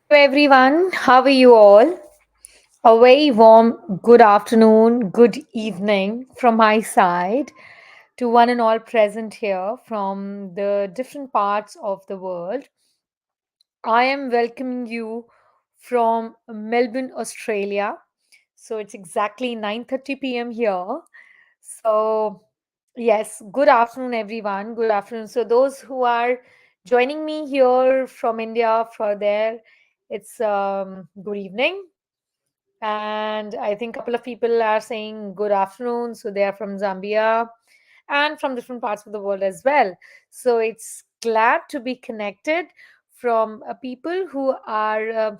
Hello, everyone. How are you all? A very warm good afternoon, good evening from my side to one and all present here from the different parts of the world. I am welcoming you from Melbourne, Australia. So it's exactly 9:30 p.m. here. So, yes, good afternoon, everyone. Good afternoon. So, those who are joining me here from India, for there, it's good evening. And I think a couple of people are saying good afternoon. So, they are from Zambia and from different parts of the world as well. So, it's glad to be connected from people who are,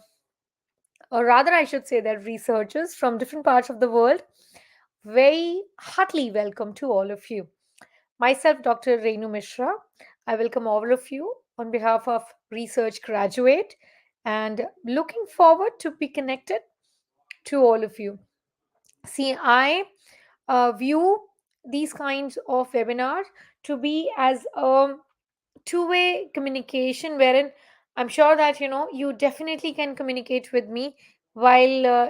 or rather, I should say, that researchers from different parts of the world. Very heartily welcome to all of you. Myself, Dr. Renu Mishra. I welcome all of you on behalf of Research Graduate and looking forward to be connected to all of you. See, I view these kinds of webinars to be as a two-way communication wherein I'm sure that you definitely can communicate with me while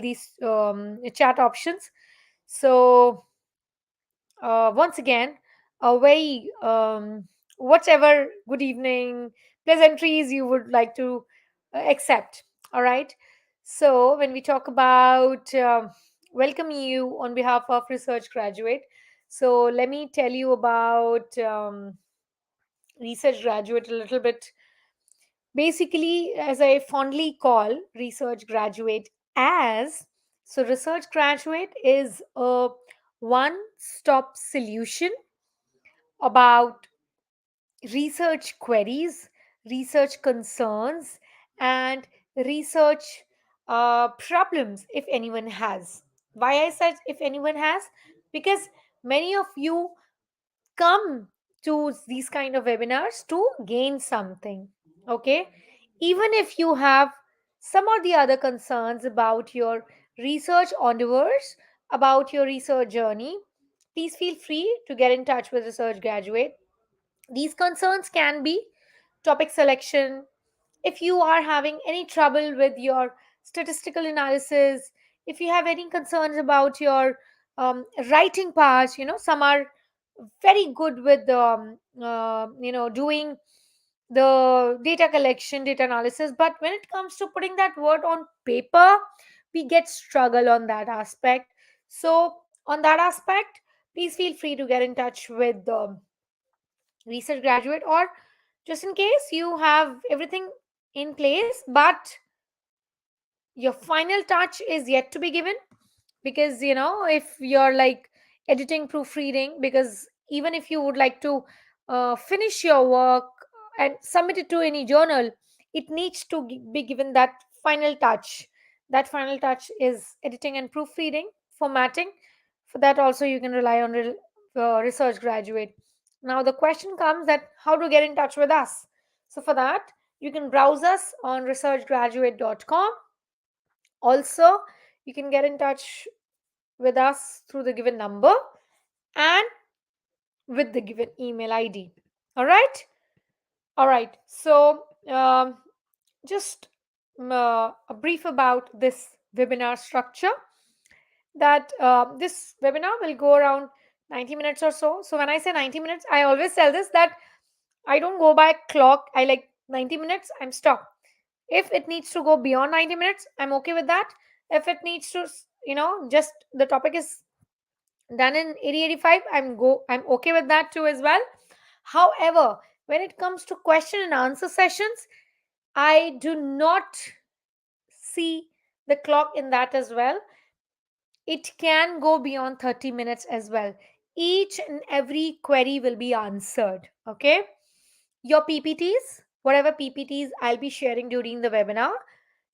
these chat options. So once again, a very whatever good evening pleasantries you would like to accept. All right. So when we talk about welcome you on behalf of Research Graduate, so let me tell you about Research Graduate a little bit. Basically, as I fondly call Research Graduate as, so Research Graduate is a one stop solution about research queries, research concerns, and research problems if anyone has. Why I said if anyone has? Because many of you come to these kind of webinars to gain something. Okay, even if you have some or the other concerns about your research endeavors, about your research journey, please feel free to get in touch with Research Graduate. These concerns can be topic selection. If you are having any trouble with your statistical analysis, if you have any concerns about your writing parts, some are very good with doing the data collection, data analysis, but when it comes to putting that word on paper, we get struggle on that aspect. So on that aspect, please feel free to get in touch with the Research Graduate, or just in case you have everything in place but your final touch is yet to be given, because if you're like editing, proofreading, because even if you would like to finish your work and submit it to any journal, it needs to be given that final touch. That final touch is editing and proofreading, formatting. For that also you can rely on Research Graduate. Now the question comes that how to get in touch with us. So for that, you can browse us on researchgraduate.com. Also, you can get in touch with us through the given number and with the given email ID. All right. All right. So, just a brief about this webinar structure, that this webinar will go around 90 minutes or so. So, when I say 90 minutes, I always tell this that I don't go by clock. I like 90 minutes, I'm stopped. If it needs to go beyond 90 minutes, I'm okay with that. If it needs to, just the topic is done in 80 85, I'm okay with that too as well. However, when it comes to question and answer sessions, I do not see the clock in that as well. It can go beyond 30 minutes as well. Each and every query will be answered. Okay, your PPTs, whatever PPTs I'll be sharing during the webinar,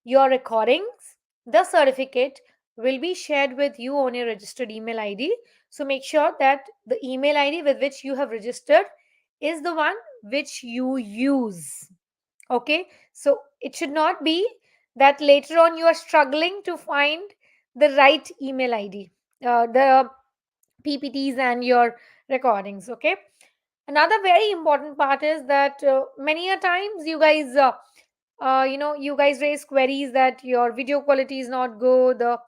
your recordings, the certificate will be shared with you on your registered email ID. So make sure that the email ID with which you have registered is the one which you use. Okay, so it should not be that later on you are struggling to find the right email ID, the PPTs and your recordings. Okay, another very important part is that many a times you guys you guys raise queries that your video quality is not good, the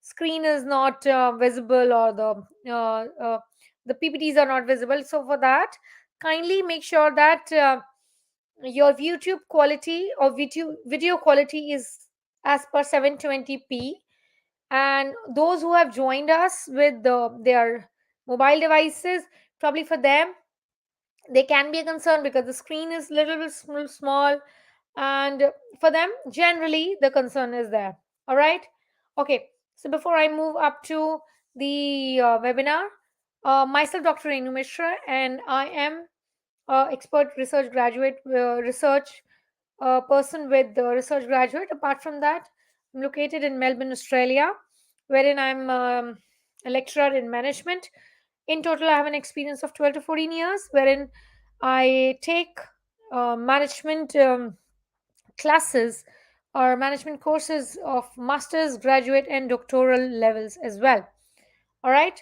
screen is not visible, or the PPTs are not visible. So for that, kindly make sure that your YouTube quality or video quality is as per 720p. And those who have joined us with their mobile devices, probably for them they can be a concern because the screen is little bit small, and for them generally the concern is there. All right. Okay, so before I move up to the webinar, myself Dr. Renu Mishra, and I am expert research graduate, research person with the research graduate. Apart from that, I'm located in Melbourne, Australia, wherein I'm a lecturer in management. In total, I have an experience of 12 to 14 years, wherein I take management classes or management courses of master's, graduate, and doctoral levels as well. All right.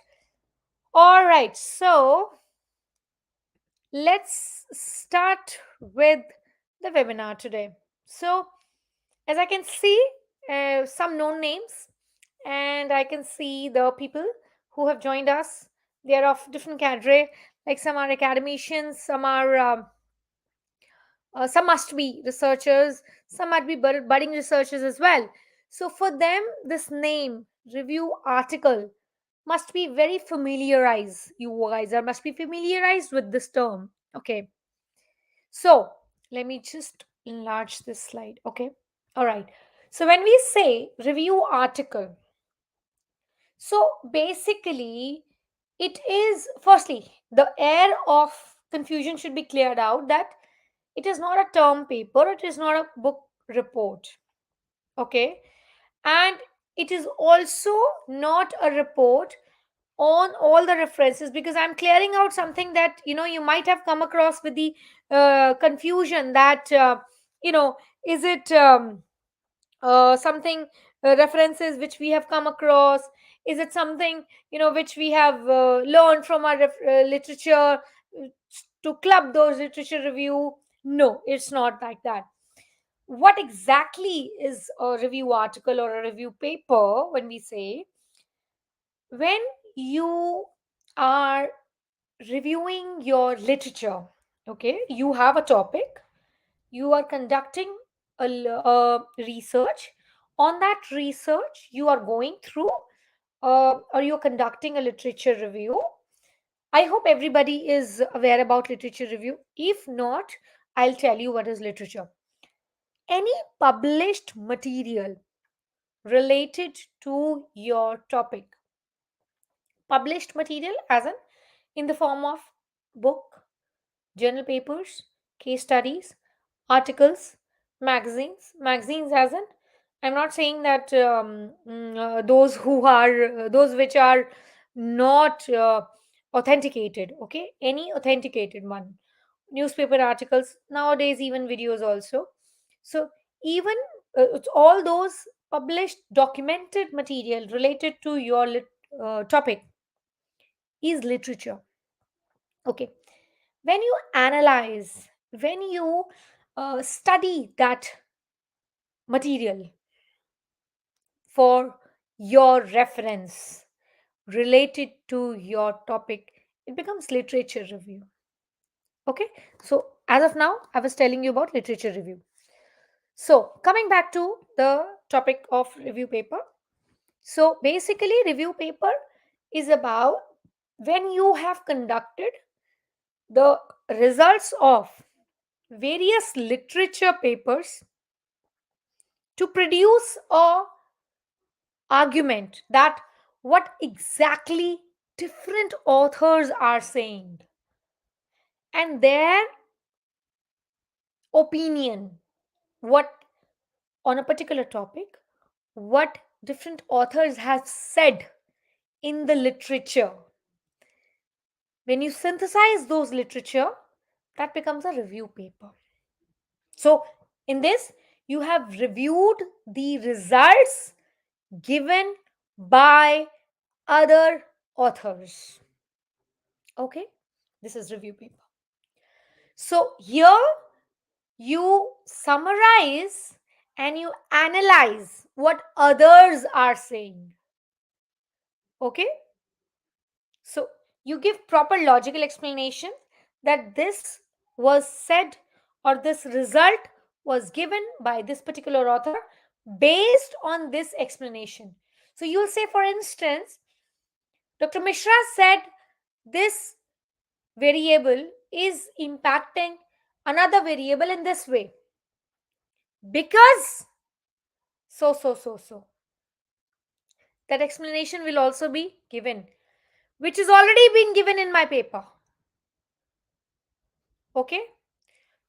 All right. So let's start with the webinar today. So, as I can see, some known names, and I can see the people who have joined us. They are of different cadre. Like some are academicians, some must be researchers, some might be budding researchers as well. So for them, this name review article must be very familiarized. You guys are must be familiarized with this term. Okay. So let me just enlarge this slide. Okay. All right. So when we say review article, so basically it is, firstly, the air of confusion should be cleared out that it is not a term paper, it is not a book report. Okay. And it is also not a report on all the references, because I'm clearing out something that you might have come across with the confusion that you know is it something, references which we have come across, is it something which we have learned from our literature, to club those literature review. No, it's not like that. What exactly is a review article or a review paper? When we say, when you are reviewing your literature, okay, you have a topic, you are conducting a research. On that research you are going through, or you're conducting a literature review. I hope everybody is aware about literature review. If not, I'll tell you what is literature. Any published material related to your topic. Published material as in the form of book, journal papers, case studies, articles, magazines as in, I'm not saying that those who are those which are not authenticated. Okay, any authenticated one, newspaper articles, nowadays even videos also. So even it's all those published documented material related to your topic is literature. Okay, when you analyze, when you study that material for your reference related to your topic, it becomes literature review. Okay, so as of now I was telling you about literature review. So coming back to the topic of review paper, so basically review paper is about when you have conducted the results of various literature papers to produce a argument that what exactly different authors are saying, and their opinion, what on a particular topic, what different authors have said in the literature. When you synthesize those literature, that becomes a review paper. So in this, you have reviewed the results given by other authors. Okay, this is review paper. So here You summarize and you analyze what others are saying. Okay? So you give proper logical explanation that this was said or this result was given by this particular author based on this explanation. So you'll say, for instance, Dr. Mishra said this variable is impacting another variable in this way because so. That explanation will also be given, which is already been given in my paper. Okay?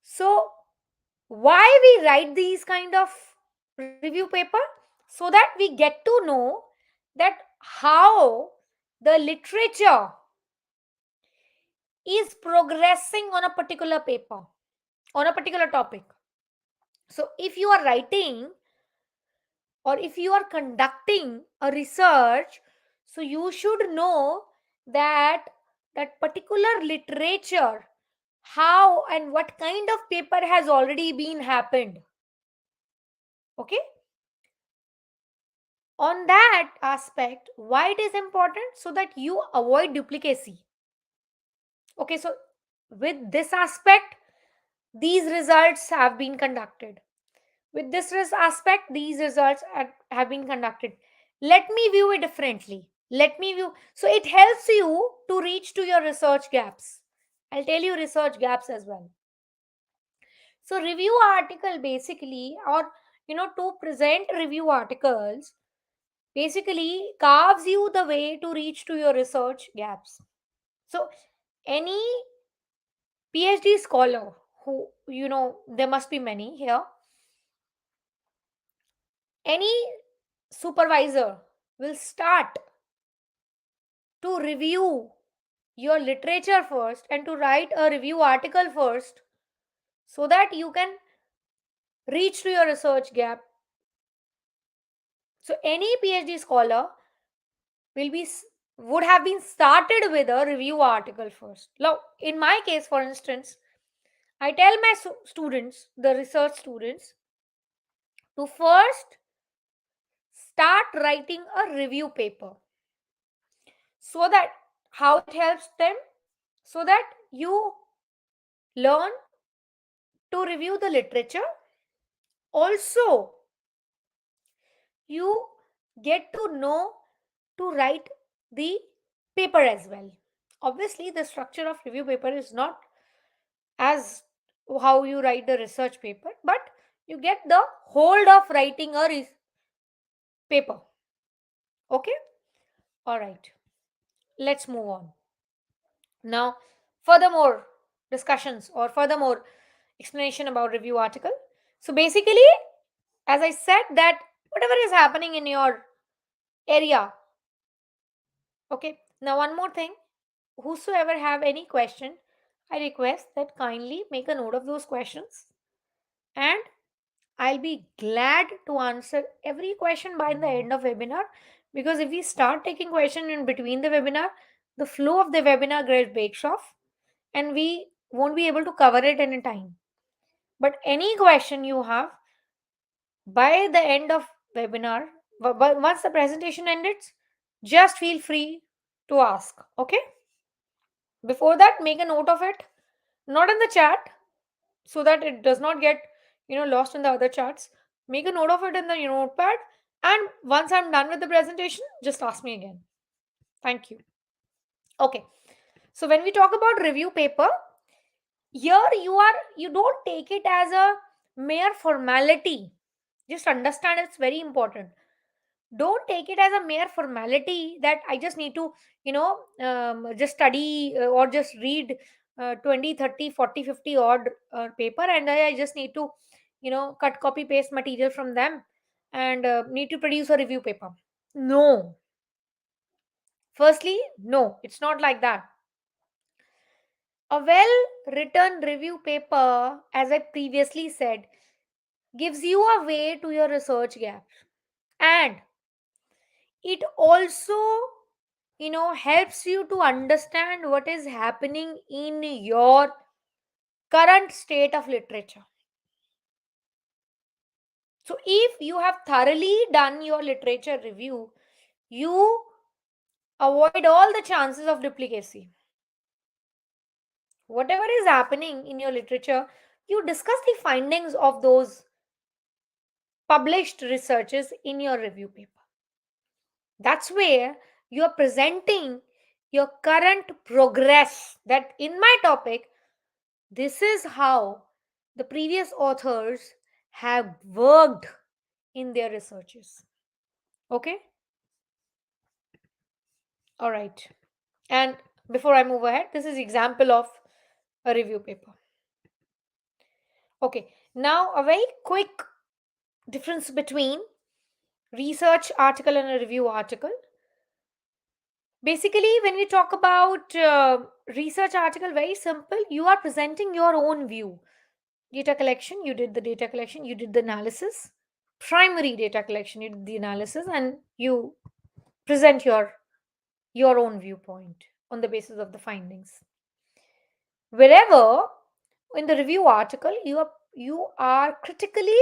So why we write these kind of review paper? So that we get to know that how the literature is progressing on a particular paper, on a particular topic. So if you are writing or if you are conducting a research, so you should know that that particular literature, how and what kind of paper has already been happened. Okay, on that aspect, why it is important, so that you avoid duplicacy. Okay, so with this aspect, these results have been conducted. With this aspect, these results have been conducted. Let me view it differently. Let me view. So it helps you to reach to your research gaps. I'll tell you research gaps as well. So review article basically, or to present review articles, basically carves you the way to reach to your research gaps. So any PhD scholar who, there must be many here, any supervisor will start to review your literature first and to write a review article first so that you can reach to your research gap. So any PhD scholar will be would have been started with a review article first. Now in my case, for instance, I tell my students, the research students, to first start writing a review paper, so that how it helps them, so that you learn to review the literature. Also, you get to know to write the paper as well. Obviously, the structure of review paper is not as how you write the research paper, but you get the hold of writing a paper. Okay? All right. Let's move on. Now, furthermore discussions or furthermore explanation about review article. So basically, as I said, that whatever is happening in your area. Okay. Now one more thing. Whosoever have any question, I request that kindly make a note of those questions, and I'll be glad to answer every question by the end of webinar, because if we start taking question in between the webinar, the flow of the webinar breaks off and we won't be able to cover it in time. But any question you have by the end of webinar, but once the presentation ends, just feel free to ask. Okay, before that, make a note of it, not in the chat, so that it does not get lost in the other chats. Make a note of it in the notepad, and once I'm done with the presentation, just ask me again. Thank you. Okay, so when we talk about review paper, here you don't take it as a mere formality. Just understand, it's very important. Don't take it as a mere formality that I just need to just study or just read 20, 30, 40, 50 odd paper, and I just need to cut, copy, paste material from them, and need to produce a review paper. No, firstly, no, it's not like that. A well written review paper, as I previously said, gives you a way to your research gap, and it also helps you to understand what is happening in your current state of literature. So if you have thoroughly done your literature review, you avoid all the chances of duplicacy. Whatever is happening in your literature, you discuss the findings of those published researches in your review paper. That's where you are presenting your current progress, that in my topic, this is how the previous authors have worked in their researches. Okay? All right. And before I move ahead, this is example of a review paper. Okay. Now a very quick difference between research article and a review article. Basically, when we talk about research article, very simple, you are presenting your own view. Data collection, you did the data collection, you did the analysis. Primary data collection, you did the analysis, and you present your own viewpoint on the basis of the findings. Wherever in the review article, you are critically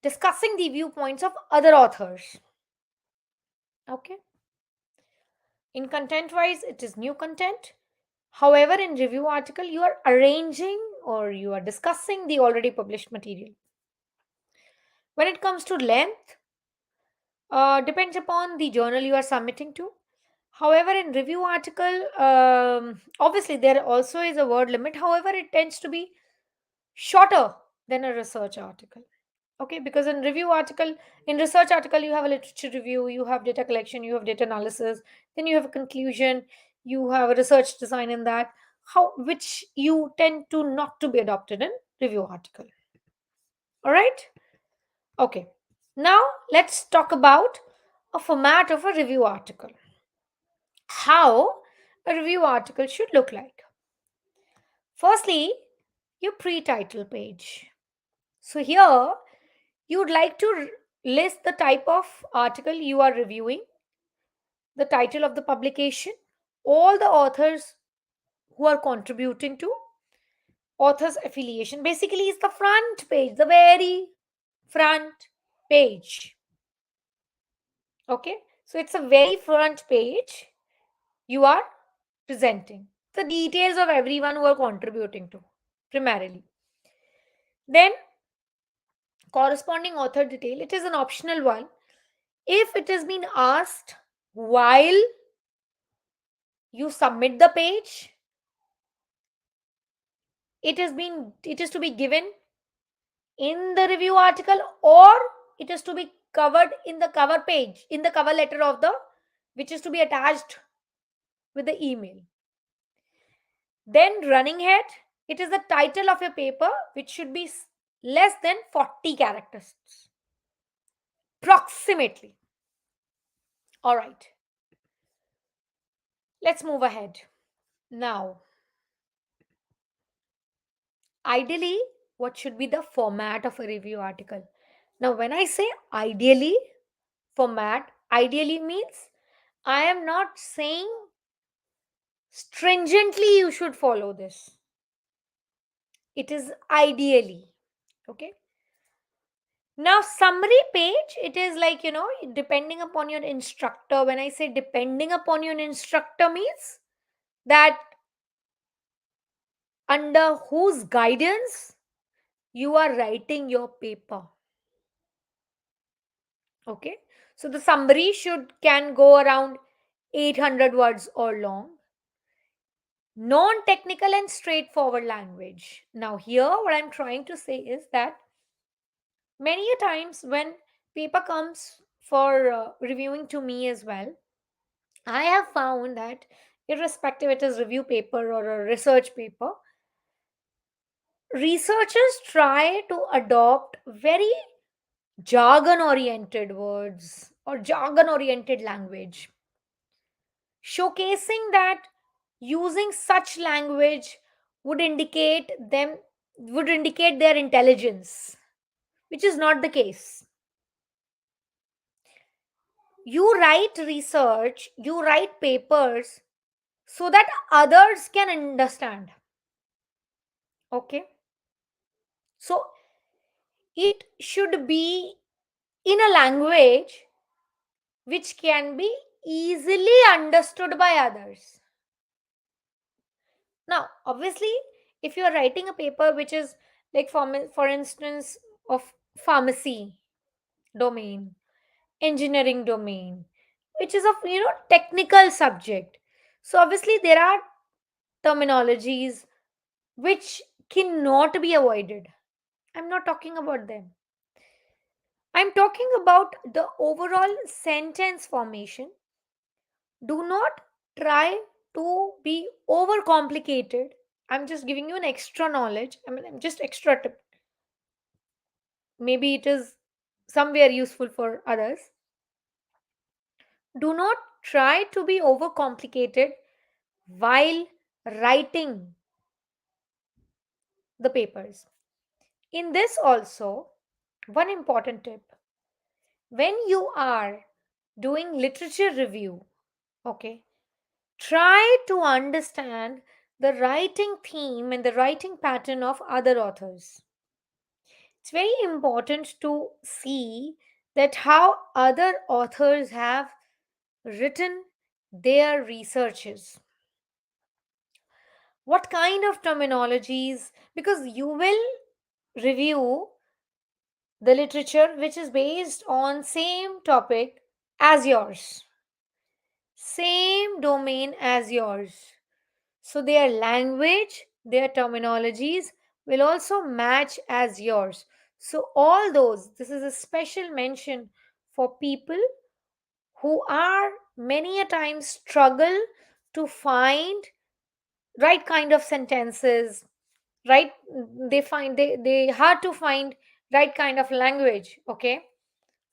discussing the viewpoints of other authors. Okay. In content wise, it is new content. However, in review article, you are arranging or you are discussing the already published material. When it comes to length, depends upon the journal you are submitting to. However, in review article, obviously there also is a word limit. However, it tends to be shorter than a research article. Okay, because in review article, in research article, you have a literature review, you have data collection, you have data analysis, then you have a conclusion, you have a research design in that, how which you tend to not to be adopted in review article. All right. Okay. Now let's talk about a format of a review article. How a review article should look like. Firstly, your pre-title page. So here you would like to list the type of article you are reviewing, the title of the publication, all the authors who are contributing to, author's affiliation. Basically, it's the front page, the very front page. Okay, so it's a very front page you are presenting the details of everyone who are contributing to primarily. Then, corresponding author detail, it is an optional one. If it has been asked while you submit the page, it is to be given in the review article, or it is to be covered in the cover page, in the cover letter of the, which is to be attached with the email. Then running head, it is the title of your paper, which should be less than 40 characters approximately. All right, let's move ahead. Now, ideally, what should be the format of a review article? Now, when I say ideally, format, ideally means I am not saying stringently you should follow this. It is ideally. Okay. Now, summary page, it is like, depending upon your instructor. When I say depending upon your instructor, means that under whose guidance you are writing your paper. Okay. So the summary can go around 800 words or long. Non-technical and straightforward language. Now, here what I'm trying to say is that many a times when paper comes for reviewing to me as well, I have found that irrespective it is review paper or a research paper, researchers try to adopt very jargon oriented words or jargon oriented language, showcasing that using such language would indicate them would indicate their intelligence, which is not the case. You write research, you write papers so that others can understand. Okay. So It should be in a language which can be easily understood by others. Now, obviously, if you are writing a paper which is like for instance of pharmacy domain, engineering domain, which is of technical subject, so obviously there are terminologies which cannot be avoided. I'm not talking about them. I'm talking about the overall sentence formation. Do not try to be overcomplicated. I'm just giving you an extra knowledge. I mean, I'm just extra tip. Maybe it is somewhere useful for others. Do not try to be overcomplicated while writing the papers. In this, also, one important tip, when you are doing literature review, okay, try to understand the writing theme and the writing pattern of other authors. It's very important to see that how other authors have written their researches. What kind of terminologies, because you will review the literature which is based on same topic as yours, same domain as yours. So their language, their terminologies will also match as yours. So all those, this is a special mention for people who are many a time struggle to find right kind of sentences, right, they hard to find right kind of language, okay?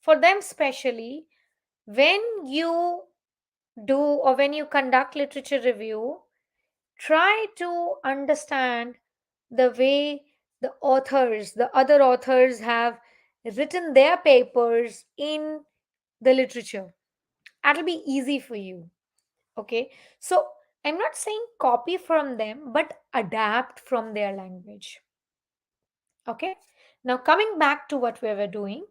For them specially, when you do or when you conduct literature review, try to understand the way the other authors have written their papers in the literature. That'll be easy for you, okay? So I'm not saying copy from them, but adapt from their language, okay? Now, coming back to what we were doing,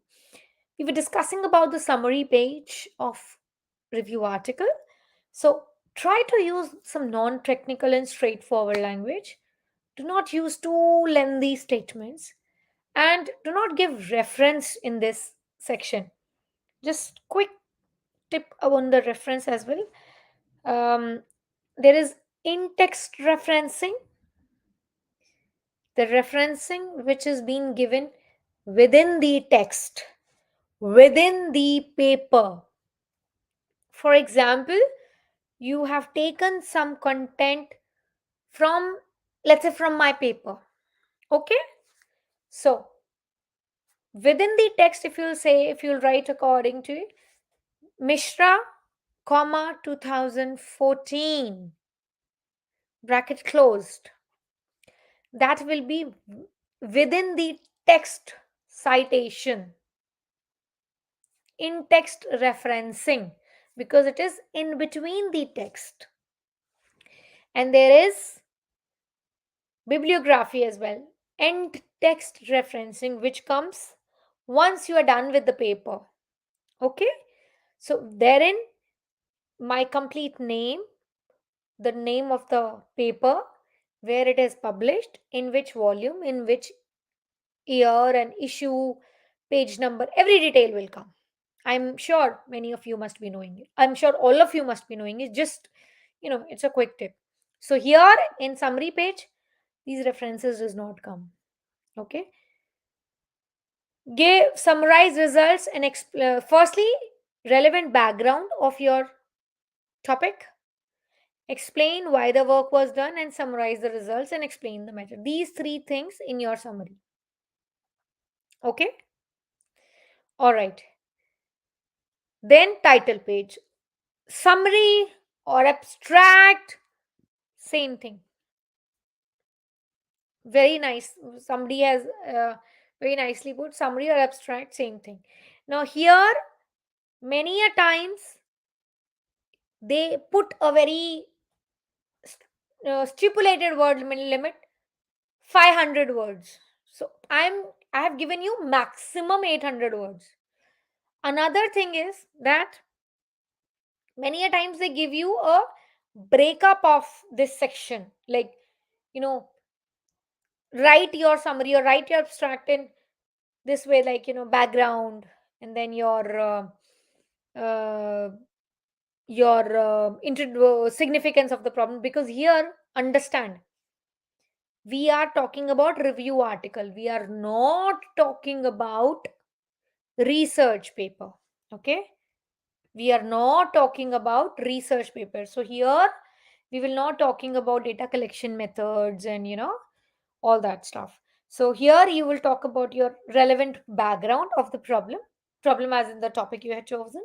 we were discussing about the summary page of review article. So try to use some non-technical and straightforward language. Do not use too lengthy statements, and do not give reference in this section. Just quick tip on the reference as well. um, there is in-text referencing, the referencing which is being given within the text, within the paper. For example, you have taken some content from, let's say, from my paper, okay? So within the text, if you'll say, if you'll write according to Mishra, comma 2014, bracket closed, that will be within the text citation, in text referencing, because it is in between the text. And there is bibliography as well, end text referencing, which comes once you are done with the paper, okay? So therein, my complete name, the name of the paper, where it is published, in which volume, in which year and issue, page number, every detail will come. I'm sure many of you must be knowing it. I'm sure all of you must be knowing it. Just, it's a quick tip. So here in summary page, these references does not come. Okay. Give summarize results and firstly, relevant background of your topic. Explain why the work was done and summarize the results and explain the method. These three things in your summary. Okay. All right. Then title page. Summary or abstract, same thing. Very nice. Somebody has very nicely put summary or abstract, same thing. Now here, many a times they put a very stipulated word limit, 500 words. So I'm I have given you maximum 800 words. Another thing is that many a times they give you a breakup of this section, like, you know, write your summary or write your abstract in this way, like, background, and then uh, significance of the problem. Because here, understand, we are talking about review article, we are not talking about research paper. Okay, we are not talking about research paper. So here we will not talking about data collection methods and all that stuff. So here you will talk about your relevant background of the problem as in the topic you had chosen,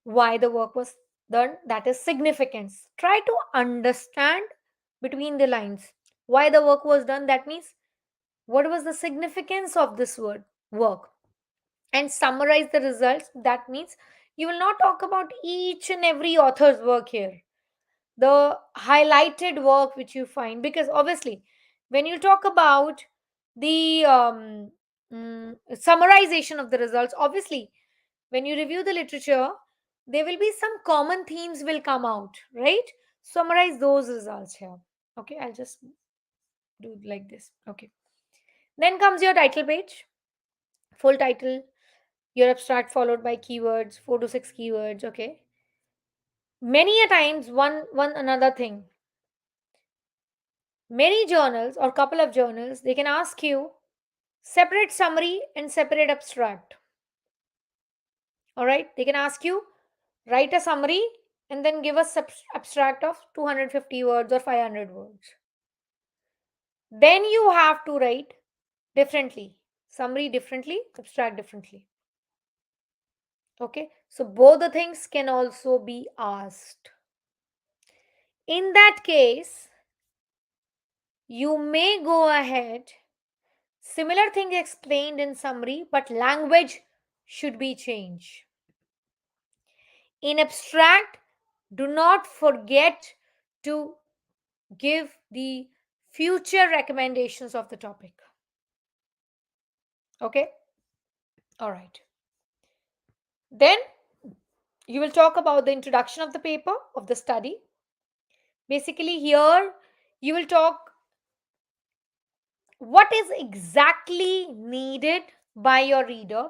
why the work was done, that is significance. Try to understand between the lines why the work was done, that means what was the significance of this work, and summarize the results. That means you will not talk about each and every author's work here, the highlighted work which you find, because obviously when you talk about the summarization of the results, obviously when you review the literature, there will be some common themes will come out, right? Summarize those results here. Okay, I'll just do like this. Okay, then comes your title page, full title, your abstract followed by keywords, 4 to 6 keywords. Okay, many a times one another thing, many journals or couple of journals, they can ask you separate summary and separate abstract. All right, they can ask you write a summary and then give us abstract of 250 words or 500 words. Then you have to write differently, summary differently, abstract differently. Okay, so both the things can also be asked. In that case, you may go ahead, similar thing explained in summary, but language should be changed. In abstract, do not forget to give the future recommendations of the topic. Okay, all right. Then you will talk about the introduction of the paper, of the study. Basically, here you will talk what is exactly needed by your reader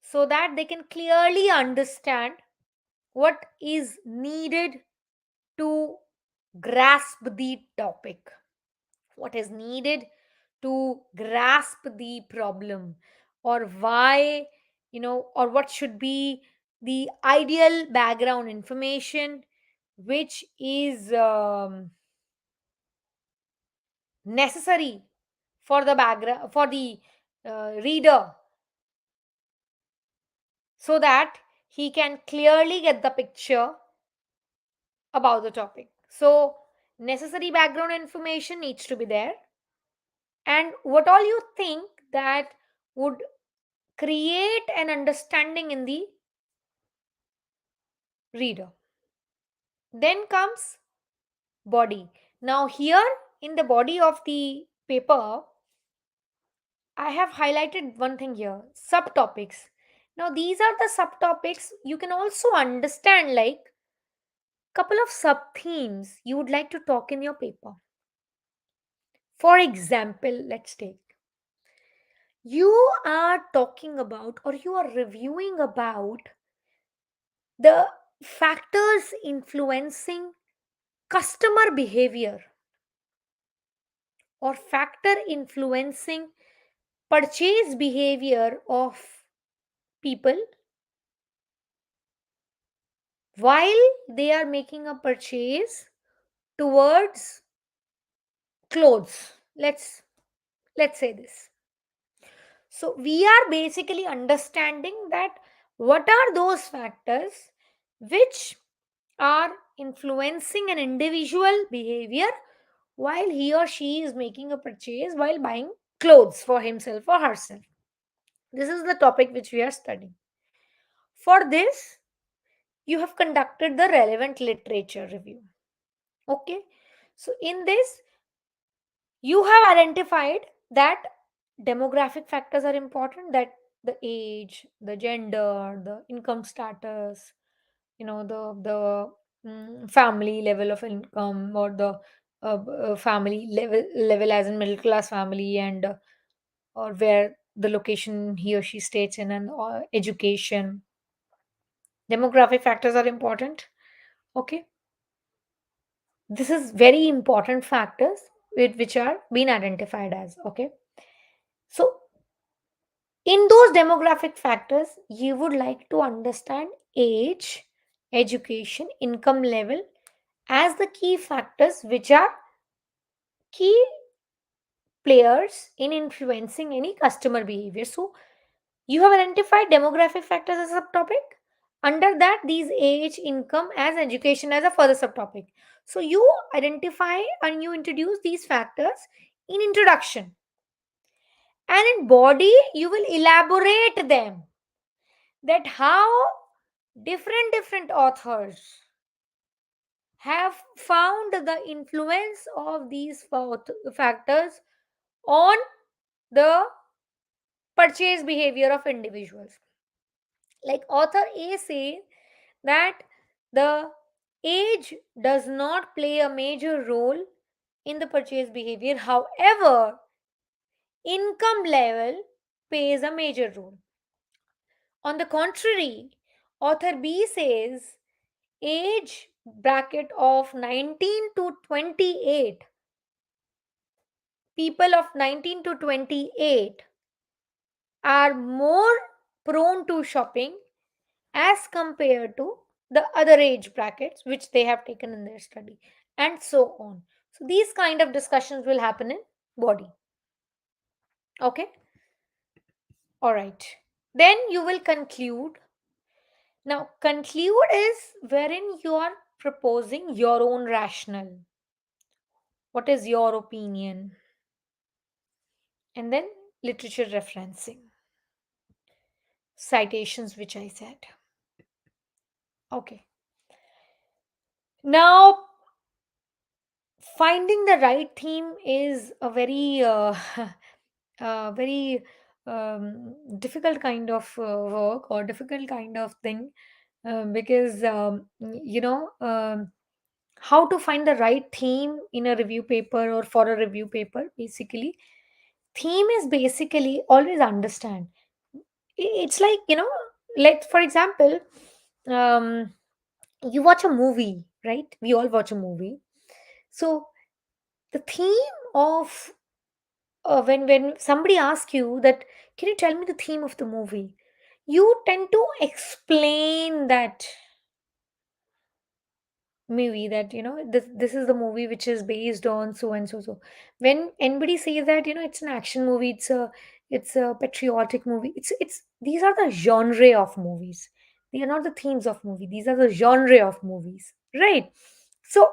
so that they can clearly understand what is needed to grasp the topic, what is needed to grasp the problem, or why, or what should be the ideal background information which is necessary for the background, for the reader, so that he can clearly get the picture about the topic. So necessary background information needs to be there, and what all you think that would create an understanding in the reader. Then comes body. Now here in the body of the paper, I have highlighted one thing here, subtopics. Now these are the subtopics. You can also understand like couple of sub themes you would like to talk in your paper. For example, let's take, you are talking about or you are reviewing about the factors influencing customer behavior or factor influencing purchase behavior of people while they are making a purchase towards clothes. Let's say this. So we are basically understanding that what are those factors which are influencing an individual behavior while he or she is making a purchase, while buying clothes for himself or herself. This is the topic which we are studying. For this, you have conducted the relevant literature review. Okay, so in this, you have identified that demographic factors are important, that the age, the gender, the income status, the family level of income, or the family level as in middle class family, and or where the location he or she stays in, and education. Demographic factors are important. Okay, this is very important factors which are being identified as. Okay, so in those demographic factors, you would like to understand age, education, income level as the key factors which are key players in influencing any customer behavior. So, you have identified demographic factors as a subtopic. Under that, these age, income, as education as a further subtopic. So, you identify and you introduce these factors in introduction, and in body, you will elaborate them, that how different authors have found the influence of these factors on the purchase behavior of individuals. Like author A says that the age does not play a major role in the purchase behavior, however income level plays a major role. On the contrary, author B says age bracket of 19 to 28, people of 19 to 28 are more prone to shopping as compared to the other age brackets which they have taken in their study, and so on. So these kind of discussions will happen in body. Okay, all right, then you will conclude. Now conclude is wherein you are proposing your own rationale. What is your opinion? And then literature referencing, citations, which I said. Okay. Now, finding the right theme is a very, very difficult kind of work, or difficult kind of thing, because how to find the right theme in a review paper or for a review paper. Basically, theme is basically always understand. It's like, like for example, um, you watch a movie, right? We all watch a movie. So the theme of when somebody asks you that, can you tell me the theme of the movie, you tend to explain that movie, that this is the movie which is based on so and so. So when anybody says that, it's an action movie, it's a patriotic movie, it's these are the genre of movies. They are not the themes of movie, these are the genre of movies, right? So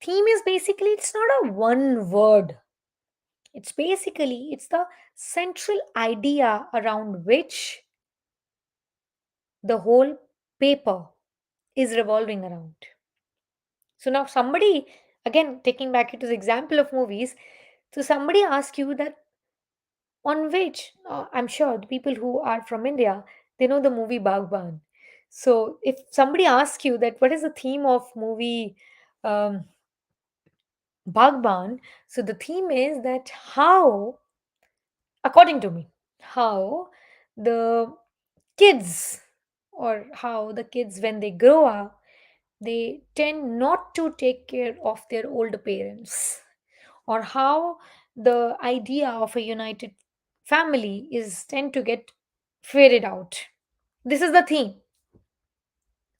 theme is basically, it's not a one word. It's the central idea around which the whole paper is revolving around. So now somebody, again taking back it to the example of movies, so somebody asks you that, on which, I'm sure the people who are from India, they know the movie Bagban. So if somebody asks you that, what is the theme of movie um, Bagban? So the theme is that how, according to me, how the kids, or how the kids when they grow up, they tend not to take care of their older parents, or how the idea of a united family is tend to get faded out. This is the theme,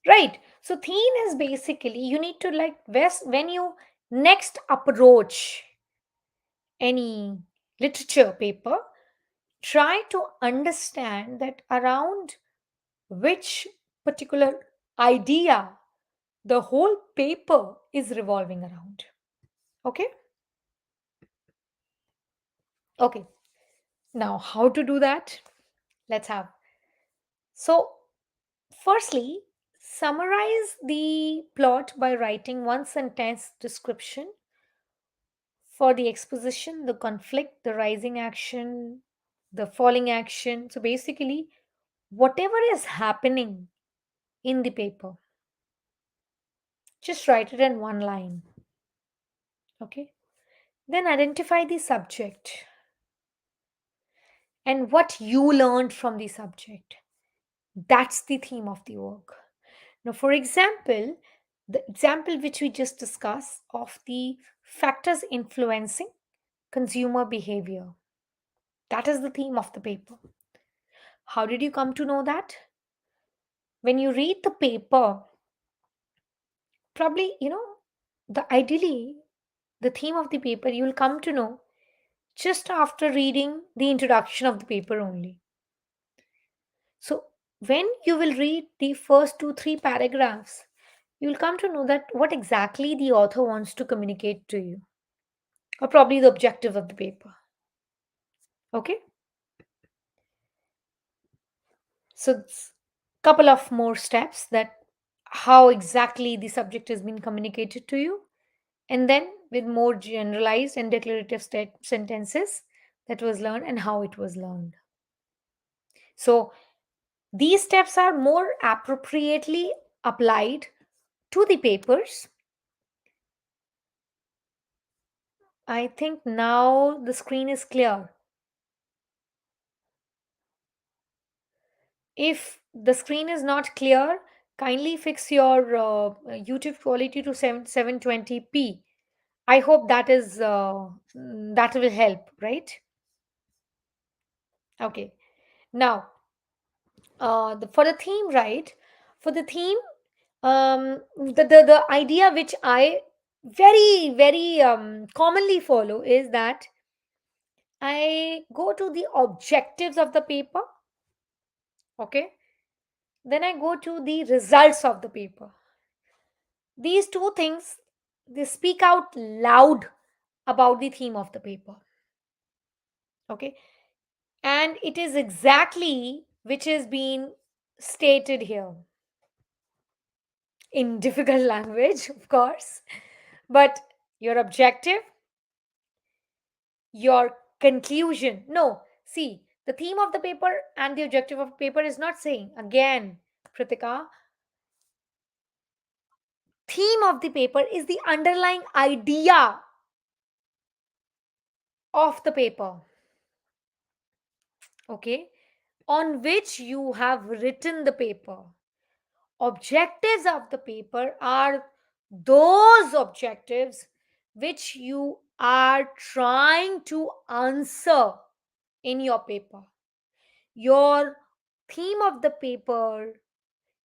right? So theme is basically, you need to, like, when you next approach any literature paper, try to understand that around which particular idea the whole paper is revolving around. Okay, okay, now how to do that, let's have. So firstly, summarize the plot by writing one sentence description for the exposition, the conflict, the rising action, the falling action. So basically, whatever is happening in the paper, just write it in one line. Okay. Then identify the subject and what you learned from the subject. That's the theme of the work. Now, for example, the example which we just discussed of the factors influencing consumer behavior. That is the theme of the paper. How did you come to know that? When you read the paper, probably, the ideally, the theme of the paper you will come to know just after reading the introduction of the paper only. So, when you will read the first two, three paragraphs, you will come to know that what exactly the author wants to communicate to you, or probably the objective of the paper. Okay? So, couple of more steps that how exactly the subject has been communicated to you, and then with more generalized and declarative sentences that was learned and how it was learned. So, these steps are more appropriately applied to the papers. I think now the screen is clear. If the screen is not clear, kindly fix your YouTube quality to 720p. I hope that will help, right? Okay. Now, for the theme, right? For the theme, the idea which I very commonly follow is that I go to the objectives of the paper, okay? Then I go to the results of the paper. These two things, they speak out loud about the theme of the paper, okay? And it is exactly which is being stated here in difficult language, of course. But your objective, your conclusion. No, see, the theme of the paper and the objective of the paper is not saying again, Kritika. Theme of the paper is the underlying idea of the paper, okay, on which you have written the paper. Objectives of the paper are those objectives which you are trying to answer in your paper. Your theme of the paper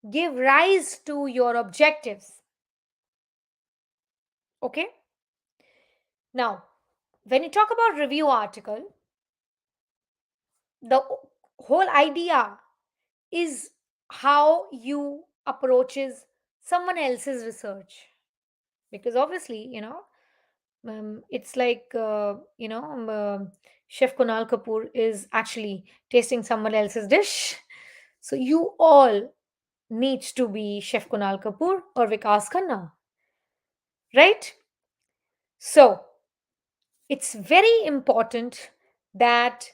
give rise to your objectives. Okay? Now, when you talk about review article, the whole idea is how you approaches someone else's research, because obviously, it's like chef Kunal Kapoor is actually tasting someone else's dish. So you all needs to be chef Kunal Kapoor or Vikas Khanna, right? So it's very important that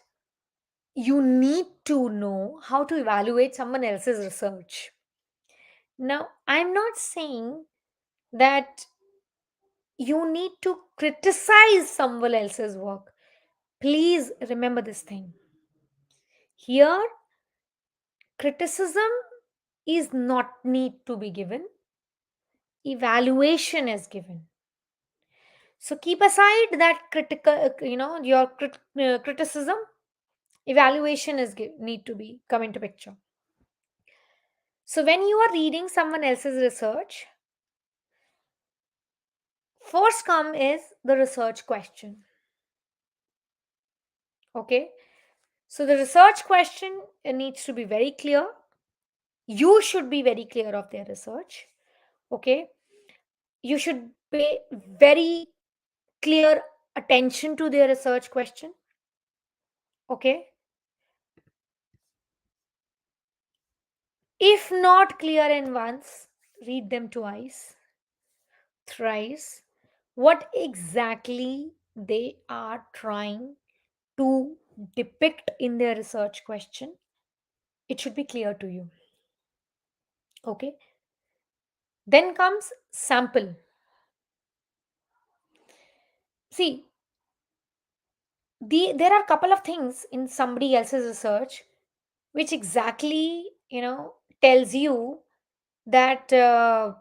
you need to know how to evaluate someone else's research. Now, I'm not saying that you need to criticize someone else's work. Please remember this thing. Here, criticism is not need to be given, evaluation is given. So keep aside that critical, your criticism, evaluation is need to be come into picture. So when you are reading someone else's research, first come is the research question. Okay, so the research question needs to be very clear. You should be very clear of their research. Okay, you should pay very clear attention to their research question. Okay, if not clear in once, read them twice, thrice, what exactly they are trying to depict in their research question, it should be clear to you. Okay. Then comes sample. See, there are a couple of things in somebody else's research which exactly, tells you that uh,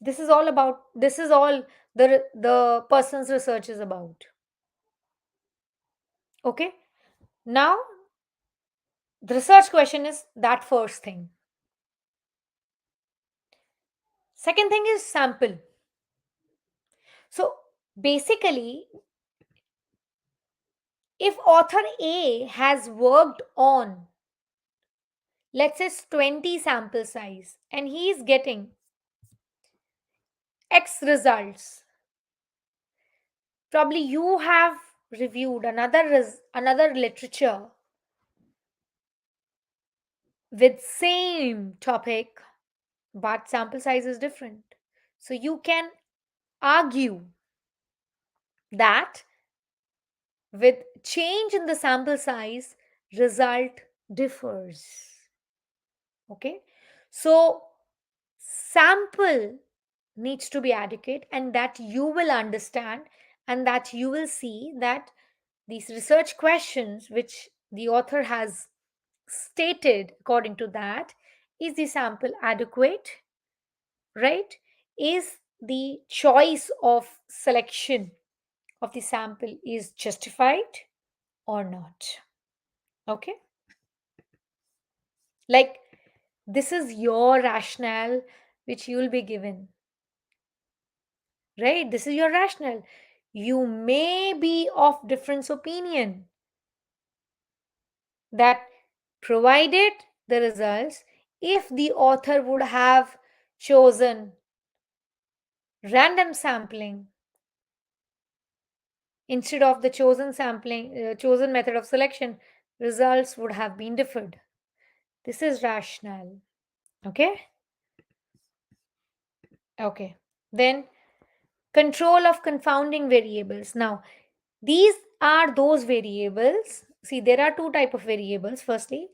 this is all the person's research is about. Okay. Now, the research question is that first thing. Second thing is sample. So basically, if author A has worked on, let's say, 20 sample size, and he is getting X results, probably you have reviewed another literature with same topic, but sample size is different. So you can argue that with change in the sample size, result differs. Okay. So sample needs to be adequate, and that you will understand, and that you will see that these research questions which the author has stated, according to that, is the sample adequate, right? Is the choice of selection of the sample is justified or not? Okay. Like, this is your rationale which you will be given, right? This is your rationale. You may be of different opinion, that provided the results, if the author would have chosen random sampling instead of the chosen method of selection, results would have been differed. This is rationale. Okay. Okay. Then, control of confounding variables. Now, these are those variables. See, there are two type of variables. Firstly,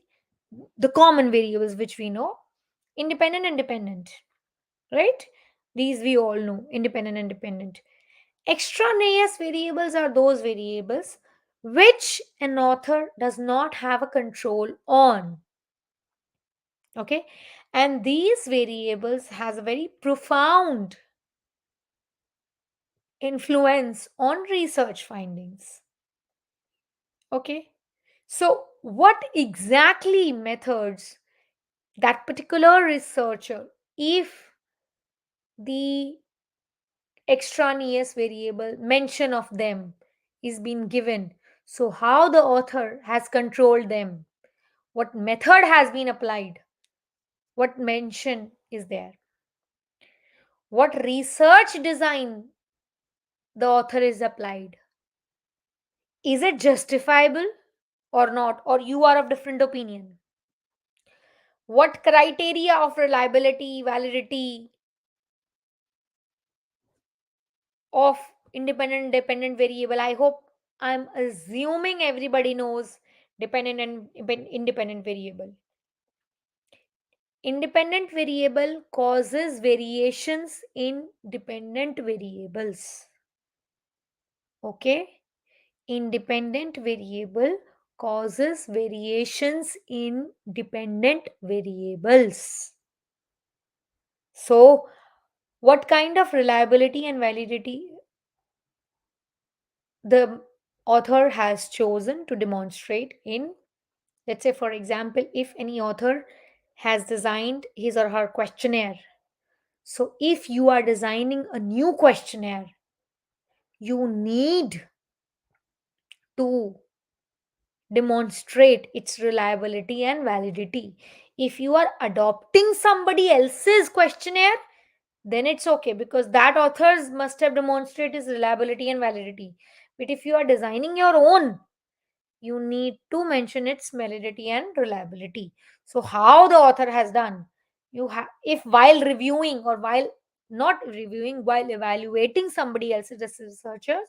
the common variables which we know, independent and dependent, right? These we all know, independent and dependent. Extraneous variables are those variables which an author does not have a control on. Okay. And these variables has a very profound influence on research findings. Okay. So, what exactly methods that particular researcher, if the extraneous variable mention of them is being given, so how the author has controlled them, what method has been applied, what mention is there, what research design the author is applied, is it justifiable or not, or you are of different opinion, what criteria of reliability, validity of independent dependent variable. I hope, I'm assuming everybody knows dependent and independent variable. Independent variable causes variations in dependent variables. Okay. Independent variable causes variations in dependent variables. So, what kind of reliability and validity the author has chosen to demonstrate in, let's say, for example, if any author has designed his or her questionnaire. So if you are designing a new questionnaire, you need to demonstrate its reliability and validity. If you are adopting somebody else's questionnaire, then it's okay, because that authors must have demonstrated its reliability and validity. But if you are designing your own, you need to mention its validity and reliability. So how the author has done, you have, if while reviewing, or while not reviewing, while evaluating somebody else's researchers,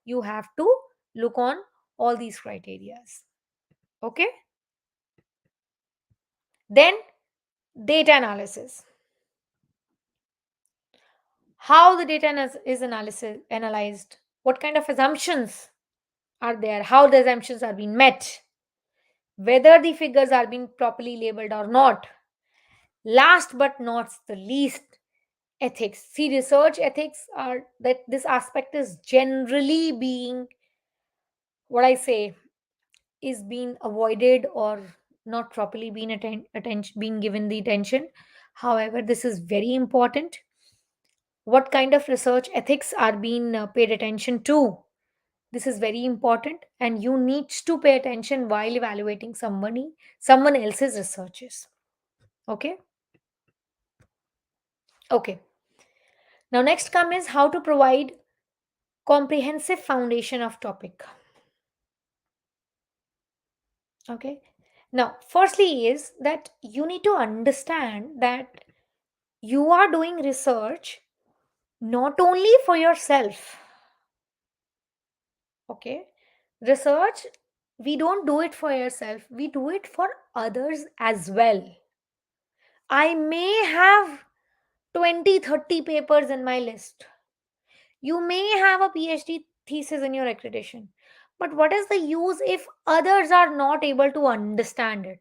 you have to look on all these criterias. Okay. Then data analysis. How the data is analyzed, what kind of assumptions are there, how the assumptions are being met, whether the figures are being properly labeled or not. Last but not the least, ethics. See, research ethics are that this aspect is generally being, what I say, is being avoided or not properly being attention being given the attention. However, this is very important. What kind of research ethics are being paid attention to? This is very important, and you need to pay attention while evaluating someone else's researches. Okay. Okay. Now next come is how to provide comprehensive foundation of topic. Okay. Now firstly is that you need to understand that you are doing research not only for yourself. Okay. Research, we don't do it for yourself, we do it for others as well. I may have 20, 30 papers in my list. You may have a PhD thesis in your accreditation. But what is the use if others are not able to understand it?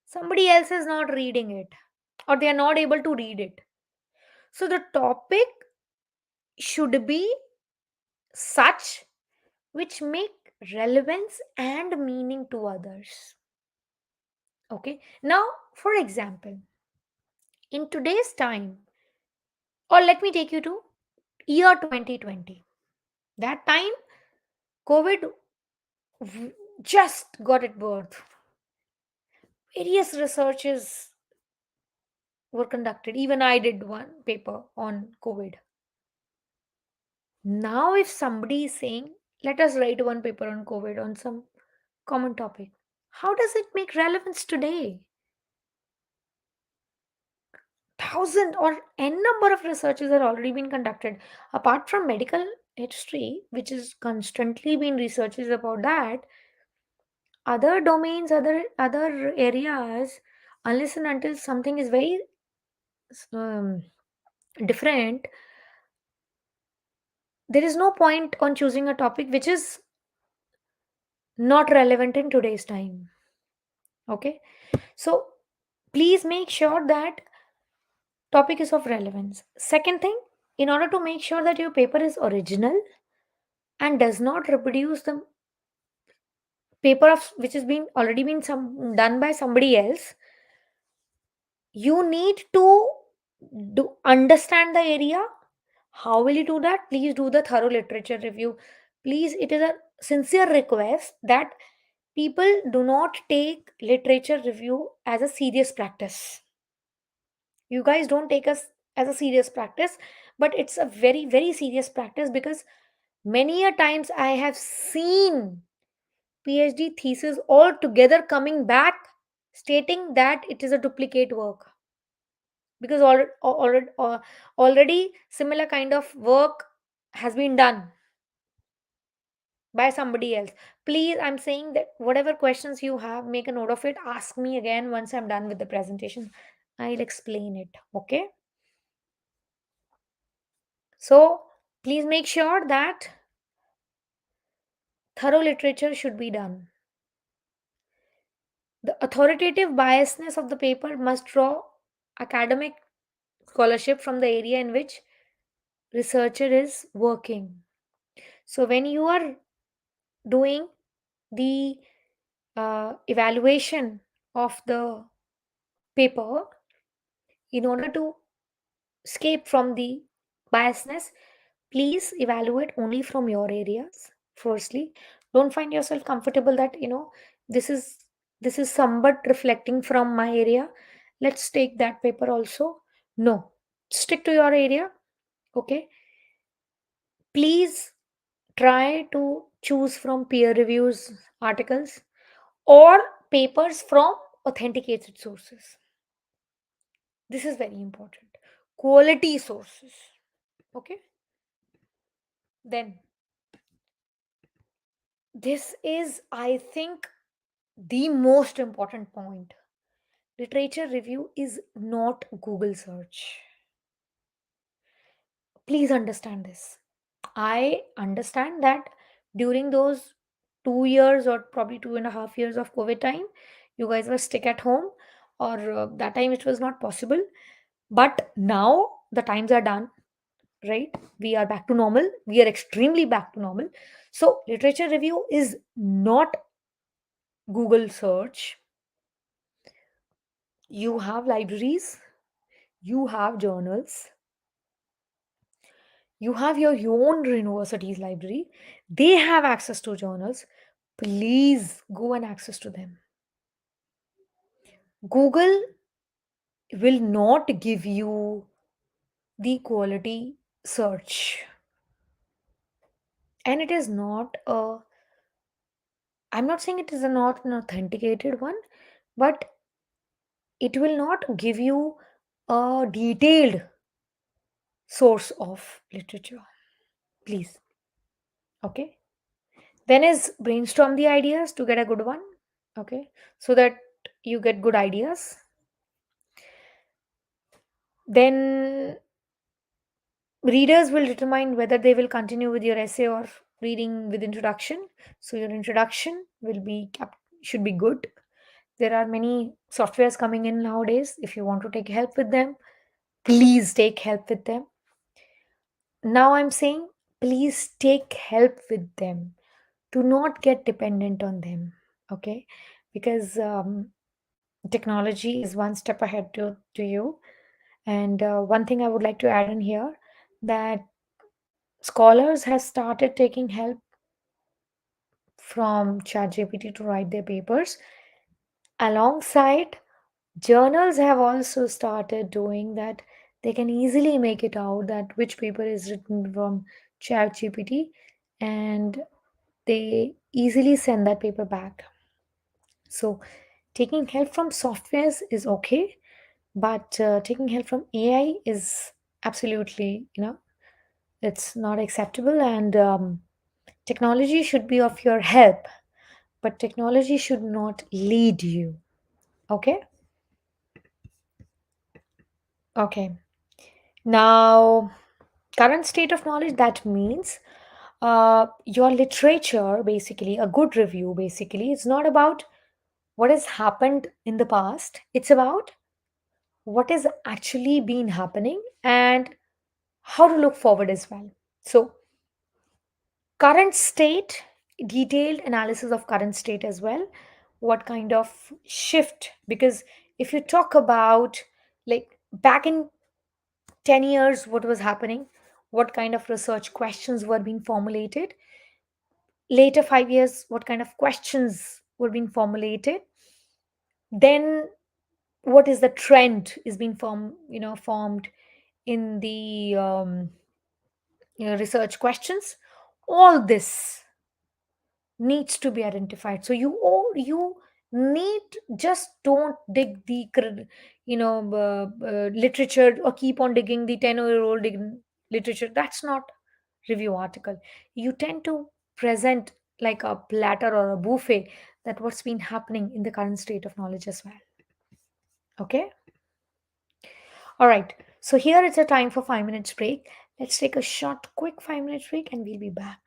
Somebody else is not reading it, or they are not able to read it. So the topic should be such which make relevance and meaning to others. Okay. Now, for example, in today's time, or let me take you to year 2020. That time, COVID just got at birth. Various researches were conducted. Even I did one paper on COVID. Now, if somebody is saying, let us write one paper on COVID on some common topic, how does it make relevance today? Thousand or n number of researches are already been conducted. Apart from medical history, which is constantly being researches about that, other domains, other areas, unless and until something is very um, different, there is no point on choosing a topic which is not relevant in today's time. Okay. So please make sure that topic is of relevance. Second thing, in order to make sure that your paper is original and does not reproduce the paper of which is being already been some done by somebody else, you need to understand the area. How will you do that? Please do the thorough literature review. Please, it is a sincere request that people do not take literature review as a serious practice. You guys don't take us as a serious practice, but it's a very, very serious practice, because many a times I have seen PhD thesis altogether coming back stating that it is a duplicate work, because already similar kind of work has been done by somebody else. Please, I'm saying that whatever questions you have, make a note of it, ask me again once I'm done with the presentation. I'll explain it. Okay. So please make sure that thorough literature should be done. The authoritative biasness of the paper must draw academic scholarship from the area in which researcher is working. So when you are doing the evaluation of the paper, in order to escape from the biasness, please evaluate only from your areas. Firstly, don't find yourself comfortable that this is this is somewhat reflecting from my area, let's take that paper also. No, stick to your area. Okay. Please try to choose from peer reviews articles or papers from authenticated sources. This is very important. Quality sources. Okay. Then This is, I think, the most important point. Literature review is not Google search. Please understand this. I understand that during those 2 years or probably 2.5 years of COVID time, you guys were stick at home, or that time it was not possible. But now the times are done, right? We are back to normal. We are extremely back to normal. So, literature review is not Google search. You have libraries, you have journals, you have your own university's library. They have access to journals. Please go and access to them. Google will not give you the quality search. And it is not a, I'm not saying it is not an authenticated one, but it will not give you a detailed source of literature. Please. Okay. Then is brainstorm the ideas to get a good one. Okay. So that you get good ideas. Then readers will determine whether they will continue with your essay or reading with introduction. So your introduction will be should be good. There are many softwares coming in nowadays. If you want to take help with them, please take help with them. Now I'm saying, please take help with them. Do not get dependent on them. Okay, because technology is one step ahead to you. And one thing I would like to add in here, that scholars have started taking help from ChatGPT to write their papers. Alongside, journals have also started doing that. They can easily make it out that which paper is written from ChatGPT, and they easily send that paper back. So, taking help from softwares is okay, but taking help from AI is absolutely, it's not acceptable. And technology should be of your help, but technology should not lead you. Okay. Okay. Now, current state of knowledge, that means your literature, basically a good review, basically it's not about what has happened in the past. It's about what has actually been happening and how to look forward as well. So, current state, detailed analysis of current state as well. What kind of shift? Because if you talk about, like, back in 10 years, what was happening, what kind of research questions were being formulated, later 5 years, what kind of questions were being formulated, then what is the trend is being formed in the research questions. All this needs to be identified. So you need, just don't dig the literature, or keep on digging the 10-year-old literature. That's not review article. You tend to present like a platter or a buffet, that what's been happening in the current state of knowledge as well. Okay. All right, so here it's a time for 5 minutes break. Let's take a short quick 5 minutes break and we'll be back.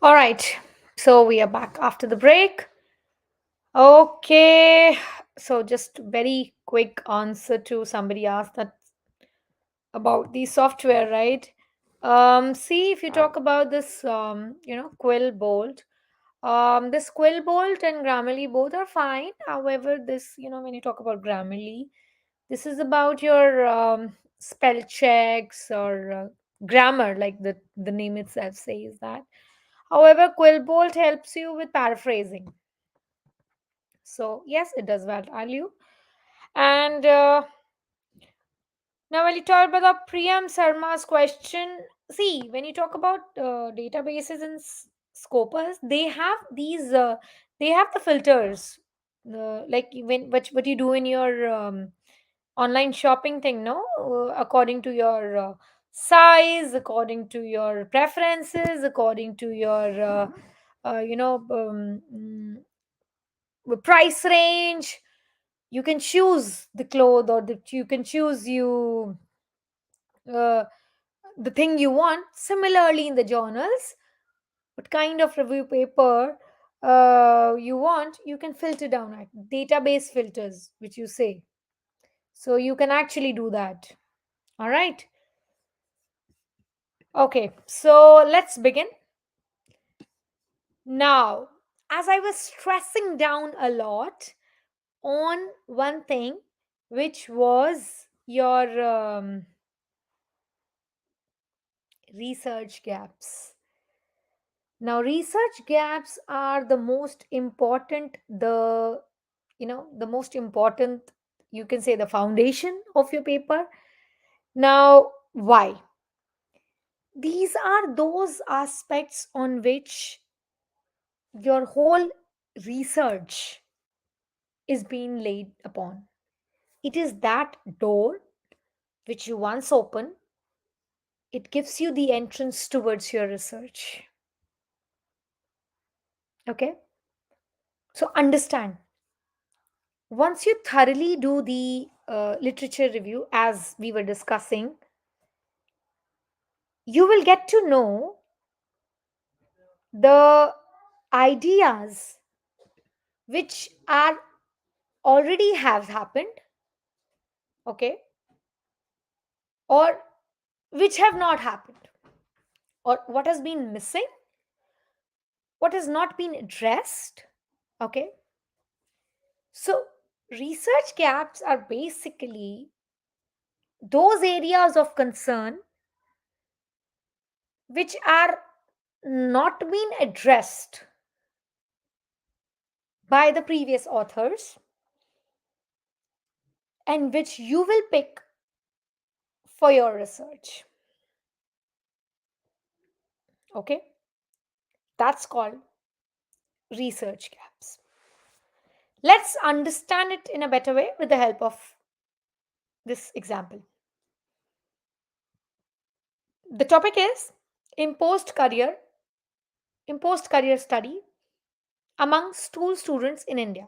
All right. So we are back after the break. Okay. So just very quick answer to somebody asked that about the software, right? See, if you talk about this, Quill Bolt, this Quill Bolt and Grammarly both are fine. However, this, when you talk about Grammarly, this is about your spell checks or grammar, like the name itself says that. However, Quillbolt helps you with paraphrasing. So yes, it does add value. And now, when you talk about the Priyam Sarma's question, see, when you talk about databases and Scopus, they have the filters, like when what you do in your online shopping thing, no, according to your size, according to your preferences, according to your price range, you can choose the cloth or you can choose uh, the thing you want. Similarly, in the journals, what kind of review paper you want, you can filter down at database filters, which you say. So you can actually do that. All right. Okay. So let's begin. Now, as I was stressing down a lot on one thing, which was your research gaps. Now, research gaps are the most important, the most important, you can say, the foundation of your paper. Now, why? These are those aspects on which your whole research is being laid upon. It is that door which you once open, it gives you the entrance towards your research. Okay? So understand, once you thoroughly do the literature review, as we were discussing, you will get to know the ideas which are already have happened, okay, or which have not happened, or what has been missing, what has not been addressed, okay. So research gaps are basically those areas of concern which are not being addressed by the previous authors, and which you will pick for your research. Okay, that's called research gaps. Let's understand it in a better way with the help of this example. The topic is imposed career, imposed career study among school students in India.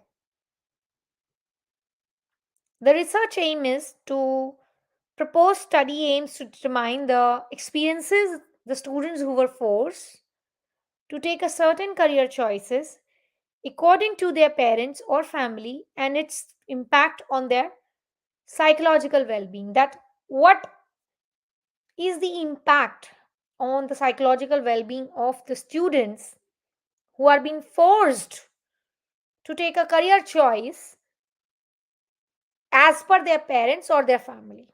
The research aim is to propose study aims to determine the experiences the students who were forced to take a certain career choices according to their parents or family and its impact on their psychological well-being. That what is the impact on the psychological well-being of the students who are being forced to take a career choice as per their parents or their family.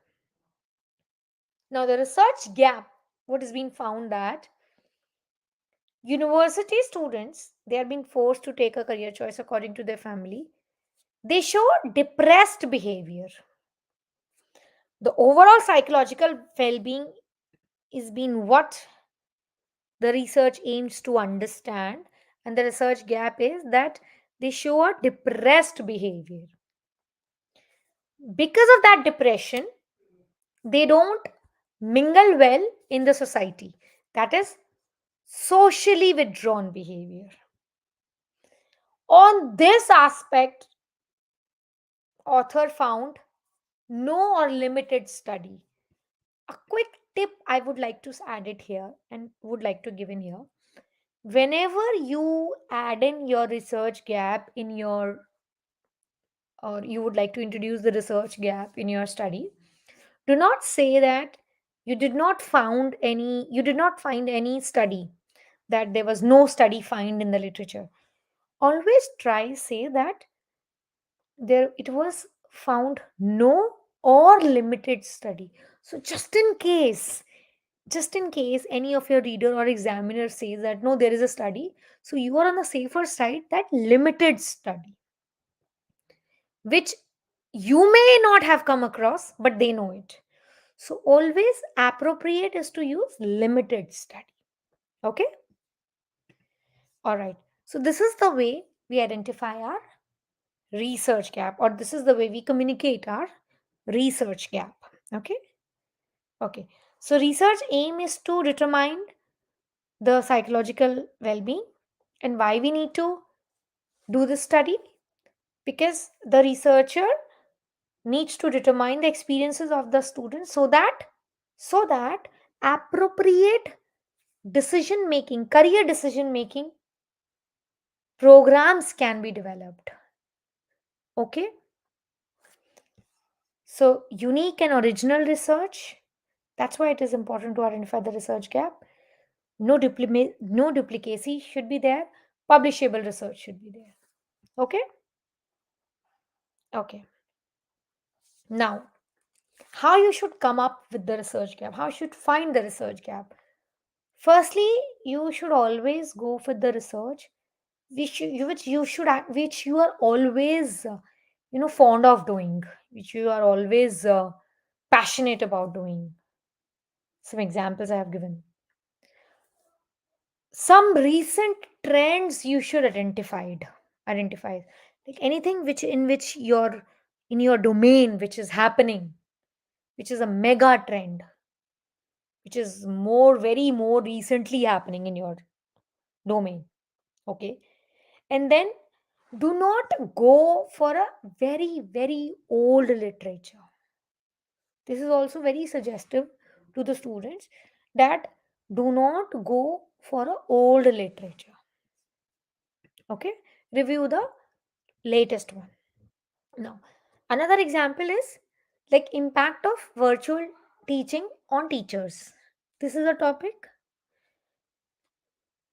Now, the research gap, what has been found that university students, they are being forced to take a career choice according to their family, they show depressed behavior. The overall psychological well-being is being what the research aims to understand, and the research gap is that they show a depressed behavior. Because of that depression, they don't mingle well in the society. That is socially withdrawn behavior. On this aspect, author found no or limited study. A quick tip I would like to add it here and would like to give in here. Whenever you add in your research gap in your, or you would like to introduce the research gap in your study, do not say that you did not find any study, that there was no study find in the literature. Always try say that there it was found no or limited study. So just in case any of your reader or examiner says that no, there is a study, so you are on the safer side that limited study, which you may not have come across, but they know it. So always appropriate is to use limited study. Okay? All right. So this is the way we identify our research gap, or this is the way we communicate our research gap. Okay? Okay. So research aim is to determine the psychological well-being. And why we need to do this study? Because the researcher needs to determine the experiences of the students, so that appropriate decision making, career decision making programs can be developed. Okay? So unique and original research, that's why it is important to identify the research gap. No duplicacy should be there. Publishable research should be there. Okay? Okay. Now, how you should come up with the research gap, how you should find the research gap. Firstly, you should always go for the research which you are always fond of doing, which you are always passionate about doing. Some examples I have given. Some recent trends you should identify, like anything which in which your in your domain which is happening, which is a mega trend, which is more recently happening in your domain. Okay? And then do not go for a very old literature. This is also very suggestive to the students, that do not go for a old literature. Okay? Review the latest one. Now, another example is like impact of virtual teaching on teachers. This is a topic.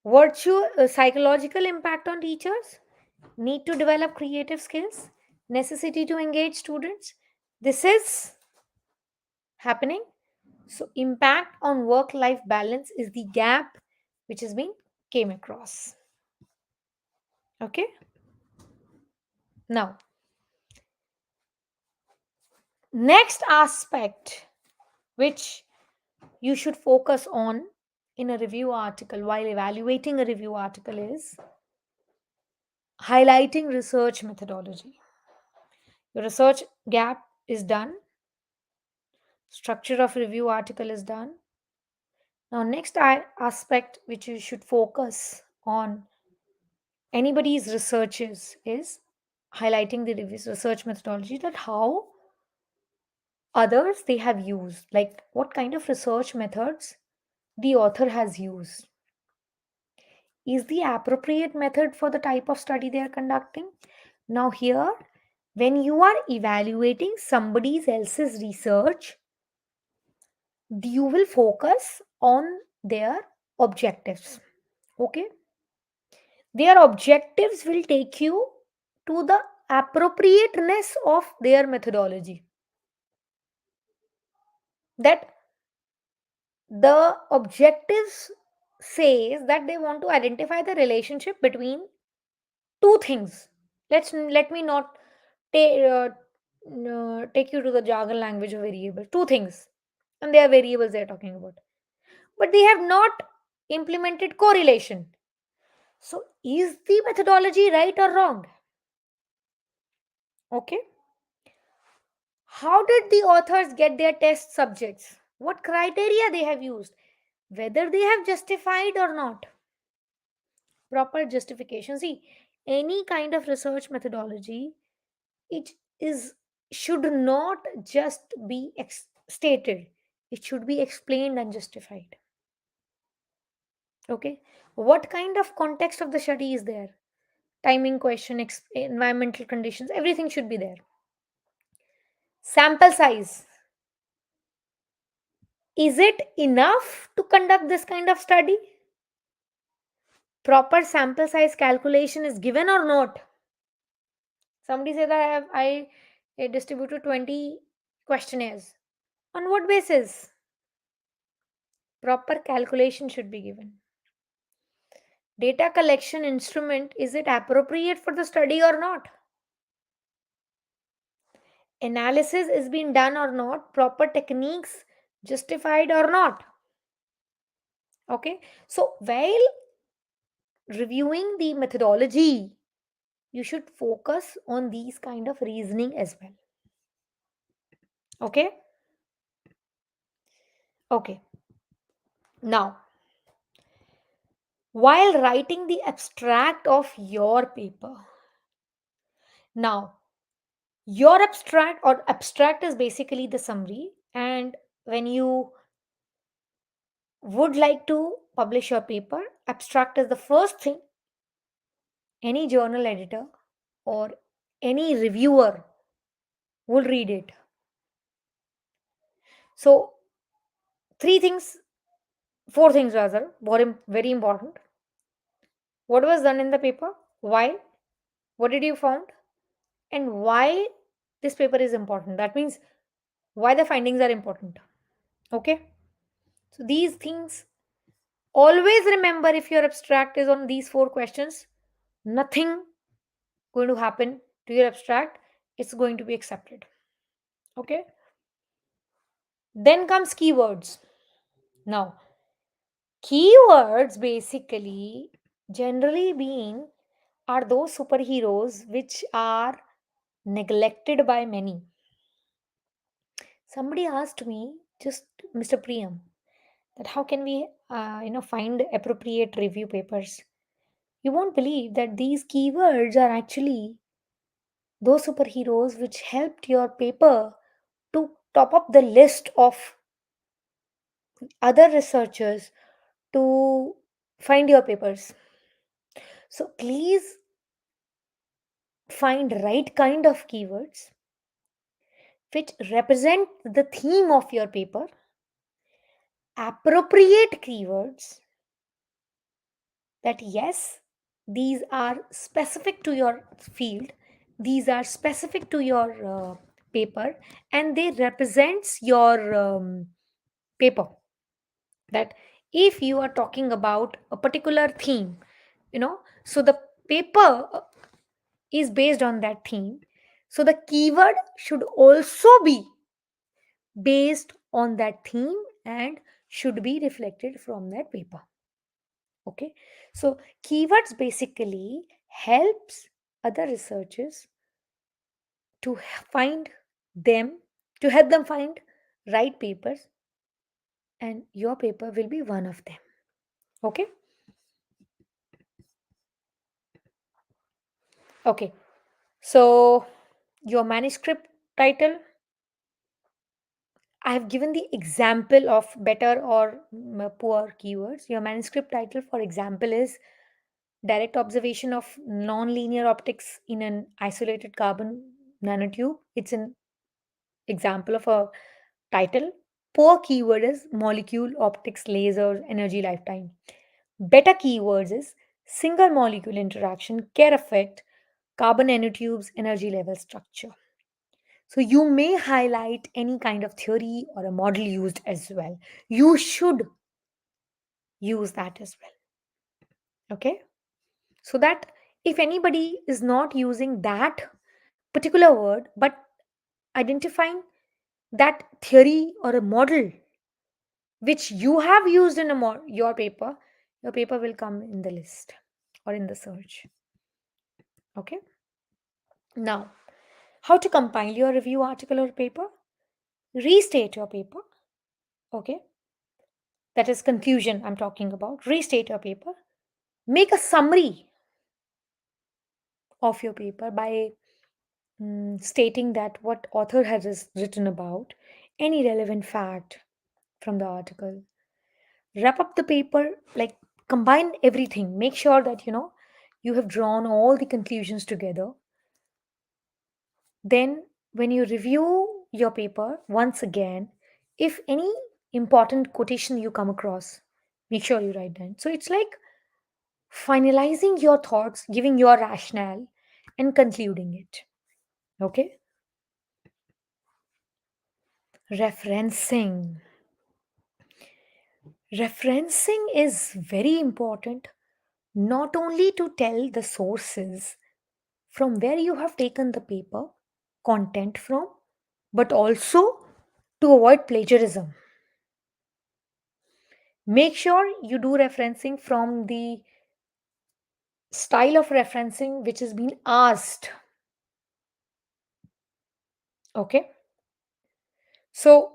Virtual psychological impact on teachers, need to develop creative skills, necessity to engage students. This is happening. So, impact on work life balance is the gap which has been came across. Okay. Now, next aspect which you should focus on in a review article while evaluating a review article is highlighting research methodology. Your research gap is done, structure of review article is done. Now, next aspect which you should focus on anybody's researches is highlighting the research methodology, that how others they have used, like what kind of research methods the author has used. Is the appropriate method for the type of study they are conducting? Now, here, when you are evaluating somebody else's research, you will focus on their objectives. Okay? Their objectives will take you to the appropriateness of their methodology. That the objectives says that they want to identify the relationship between two things. Let me not take you to the jargon language of variable. Two things, and they are variables they are talking about, but they have not implemented correlation. So, is the methodology right or wrong? Okay. How did the authors get their test subjects? What criteria they have used? Whether they have justified or not. Proper justification. See, any kind of research methodology, it is should not just be stated. It should be explained and justified. Okay, what kind of context of the study is there? Timing, question, environmental conditions, everything should be there. Sample size, is it enough to conduct this kind of study? Proper sample size calculation is given or not? Somebody said that I distributed 20 questionnaires. On what basis? Proper calculation should be given. Data collection instrument, is it appropriate for the study or not? Analysis is being done or not? Proper techniques justified or not? Okay, so while reviewing the methodology, you should focus on these kind of reasoning as well. Okay, okay. Now, while writing the abstract of your paper, now your abstract is basically the summary, and when you would like to publish your paper, abstract is the first thing any journal editor or any reviewer will read it. So, three things, four things rather, very important. What was done in the paper? Why? What did you found? And why this paper is important? That means why the findings are important. Okay? So, these things always remember, if your abstract is on these four questions, nothing going to happen to your abstract. It's going to be accepted. Okay? Then comes keywords. Now, keywords basically, generally being, are those superheroes which are neglected by many. Somebody asked me, just Mr. Priyam, that how can we, find appropriate review papers? You won't believe that these keywords are actually those superheroes which helped your paper to top up the list of other researchers to find your papers. So please find right kind of keywords which represent the theme of your paper, appropriate keywords that yes, these are specific to your field, these are specific to your paper, and they represents your paper. That if you are talking about a particular theme, so the paper is based on that theme, so the keyword should also be based on that theme and should be reflected from that paper. Okay, so keywords basically helps other researchers to find them, to help them find right papers, and your paper will be one of them. Okay, okay. So your manuscript title, I have given the example of better or poor keywords. Your manuscript title, for example, is direct observation of non-linear optics in an isolated carbon nanotube. It's an example of a title. Poor keyword is molecule optics lasers energy lifetime. Better keywords is single molecule interaction care effect carbon nanotubes energy level structure. So you may highlight any kind of theory or a model used as well. You should use that as well. Okay? So that if anybody is not using that particular word but identifying that theory or a model which you have used in your paper will come in the list or in the search. Okay? Now, how to compile your review article or paper? Restate your paper. Okay? That is conclusion I'm talking about. Restate your paper. Make a summary of your paper by stating that what author has written about, any relevant fact from the article. Wrap up the paper, like combine everything. Make sure that you have drawn all the conclusions together. Then, when you review your paper once again, if any important quotation you come across, make sure you write down. So it's like finalizing your thoughts, giving your rationale, and concluding it. Okay? Referencing. Referencing is very important, not only to tell the sources from where you have taken the paper content from, but also to avoid plagiarism. Make sure you do referencing from the style of referencing which has been asked. Okay, so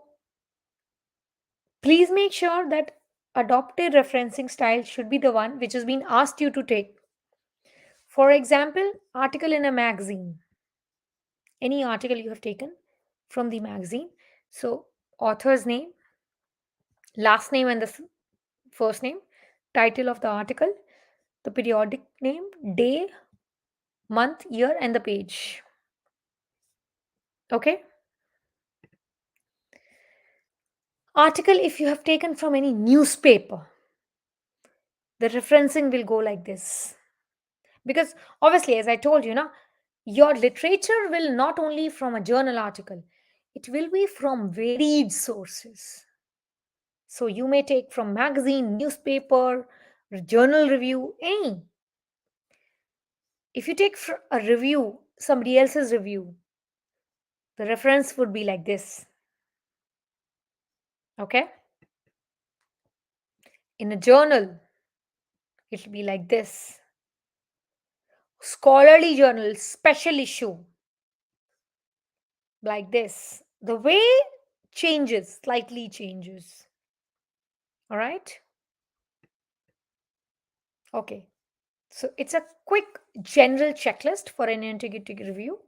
please make sure that adopted referencing style should be the one which has been asked you to take. For example, article in a magazine, any article you have taken from the magazine. So, author's name, last name, and the first name, title of the article, the periodic name, day, month, year, and the page. Okay. Article, if you have taken from any newspaper, the referencing will go like this. Because obviously, as I told you, your literature will not only from a journal article, it will be from varied sources. So you may take from magazine, newspaper, journal review, any. If you take a review, somebody else's review, the reference would be like this. Okay? In a journal, it'll be like this. Scholarly journal, special issue, like this. The way changes, slightly changes. All right? Okay. So it's a quick general checklist for an integrated review.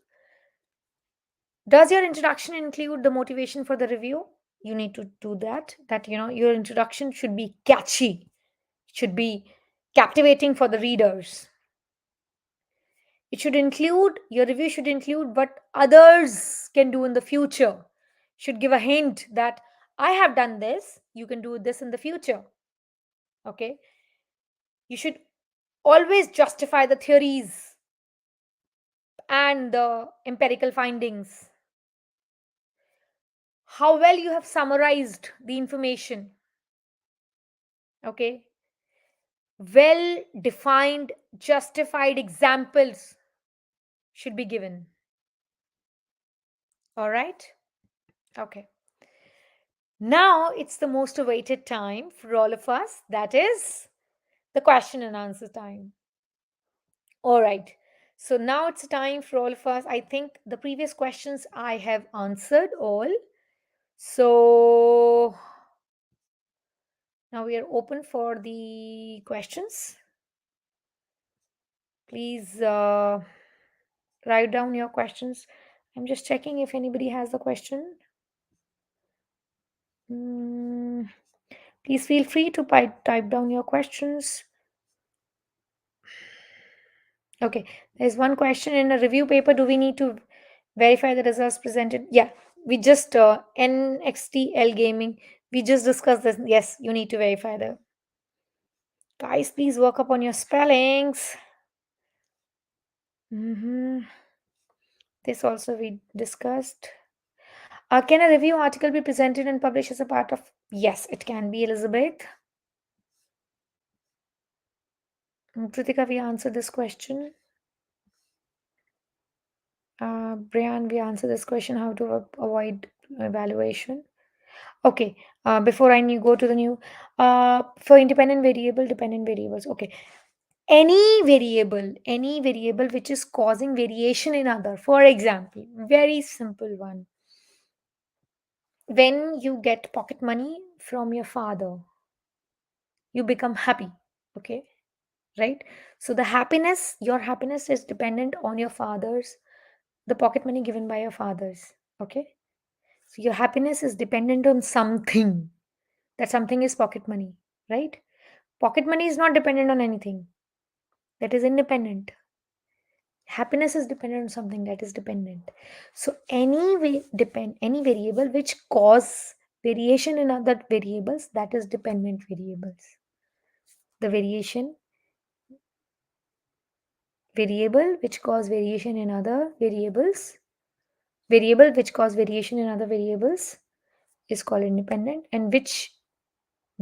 Does your introduction include the motivation for the review? You need to do that. Your introduction should be catchy, should be captivating for the readers. It should include, your review should include what others can do in the future. Should give a hint that I have done this, you can do this in the future. Okay? You should always justify the theories and the empirical findings. How well you have summarized the information. Okay? Well defined, justified examples should be given. All right? Okay. Now it's the most awaited time for all of us. That is the question and answer time. All right. So now it's time for all of us. I think the previous questions I have answered all. So now we are open for the questions. Please write down your questions. I'm just checking if anybody has a question. Mm, please feel free to type down your questions. Okay, there's one question in a review paper. Do we need to verify the results presented? Yeah, we just NXTL gaming. We just discussed this. Yes, you need to verify the. Guys, please work up on your spellings. This also we discussed. Can a review article be presented and published as a part of? Yes, it can be, Elizabeth. Kritika, we answered this question. Brian, we answered this question, how to avoid evaluation. Okay, before I go to the new, for independent variable, dependent variables. Okay, any variable which is causing variation in other. For example, very simple one. When you get pocket money from your father, you become happy. Okay, right? So the happiness, your happiness is dependent on your father's, the pocket money given by your fathers. Okay, so your happiness is dependent on something. That something is pocket money, right? Pocket money is not dependent on anything. That is independent. Happiness is dependent on something that is dependent. So any variable which cause variation in other variables, that is dependent variables. The variable which cause variation in other variable which cause variation in other variables is called independent, and which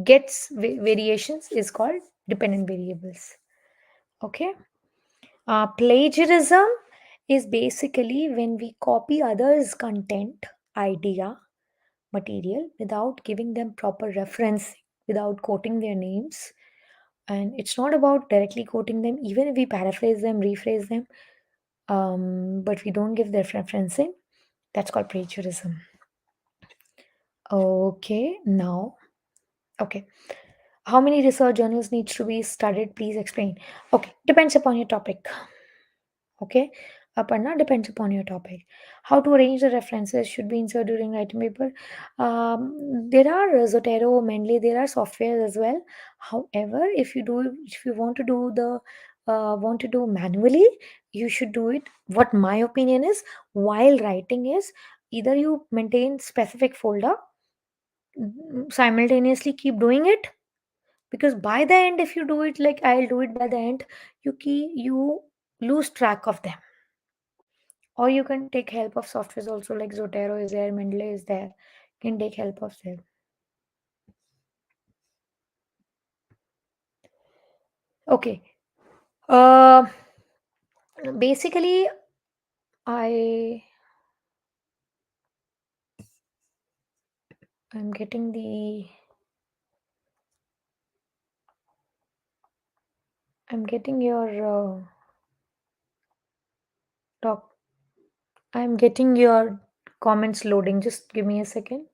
gets variations is called dependent variables. Okay. Plagiarism is basically when we copy others content, idea, material without giving them proper reference, without quoting their names. And it's not about directly quoting them, even if we paraphrase them, rephrase them, but we don't give their referencing. That's called plagiarism. Okay, now, okay. How many research journals needs to be studied? Please explain. Okay, depends upon your topic. Okay, Aparna, depends upon your topic. How to arrange the references should be inserted during writing paper. There are Zotero, Mendeley, there are softwares as well. However, if you want to do the want to do manually, you should do it. What my opinion is, while writing is, either you maintain specific folder, simultaneously keep doing it, because by the end, if you do it like I'll do it by the end, you lose track of them. Or you can take help of softwares also, like Zotero is there, Mendeley is there. You can take help of them. Okay. Uh, Basically, I I'm getting the I'm getting your talk. I'm getting your comments loading. Just give me a second.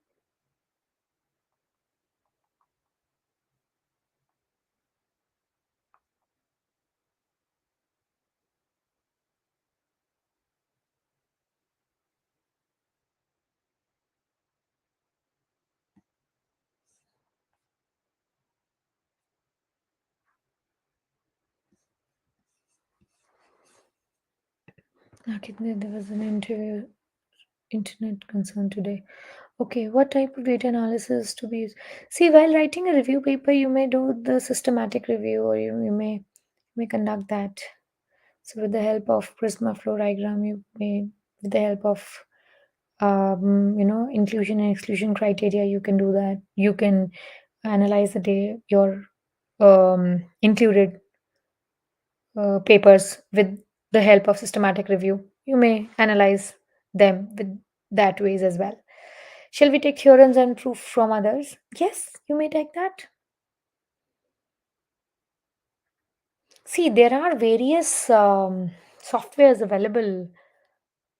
Okay, there was an internet concern today. Okay, what type of data analysis to be used? See, while writing a review paper, you may do the systematic review, or you may conduct that. So, with the help of Prisma flow diagram, with the help of inclusion and exclusion criteria, you can do that. You can analyze the day your included papers with the help of systematic review. You may analyze them with that ways as well. Shall we take theorems and proof from others? Yes, you may take that. See, there are various softwares available,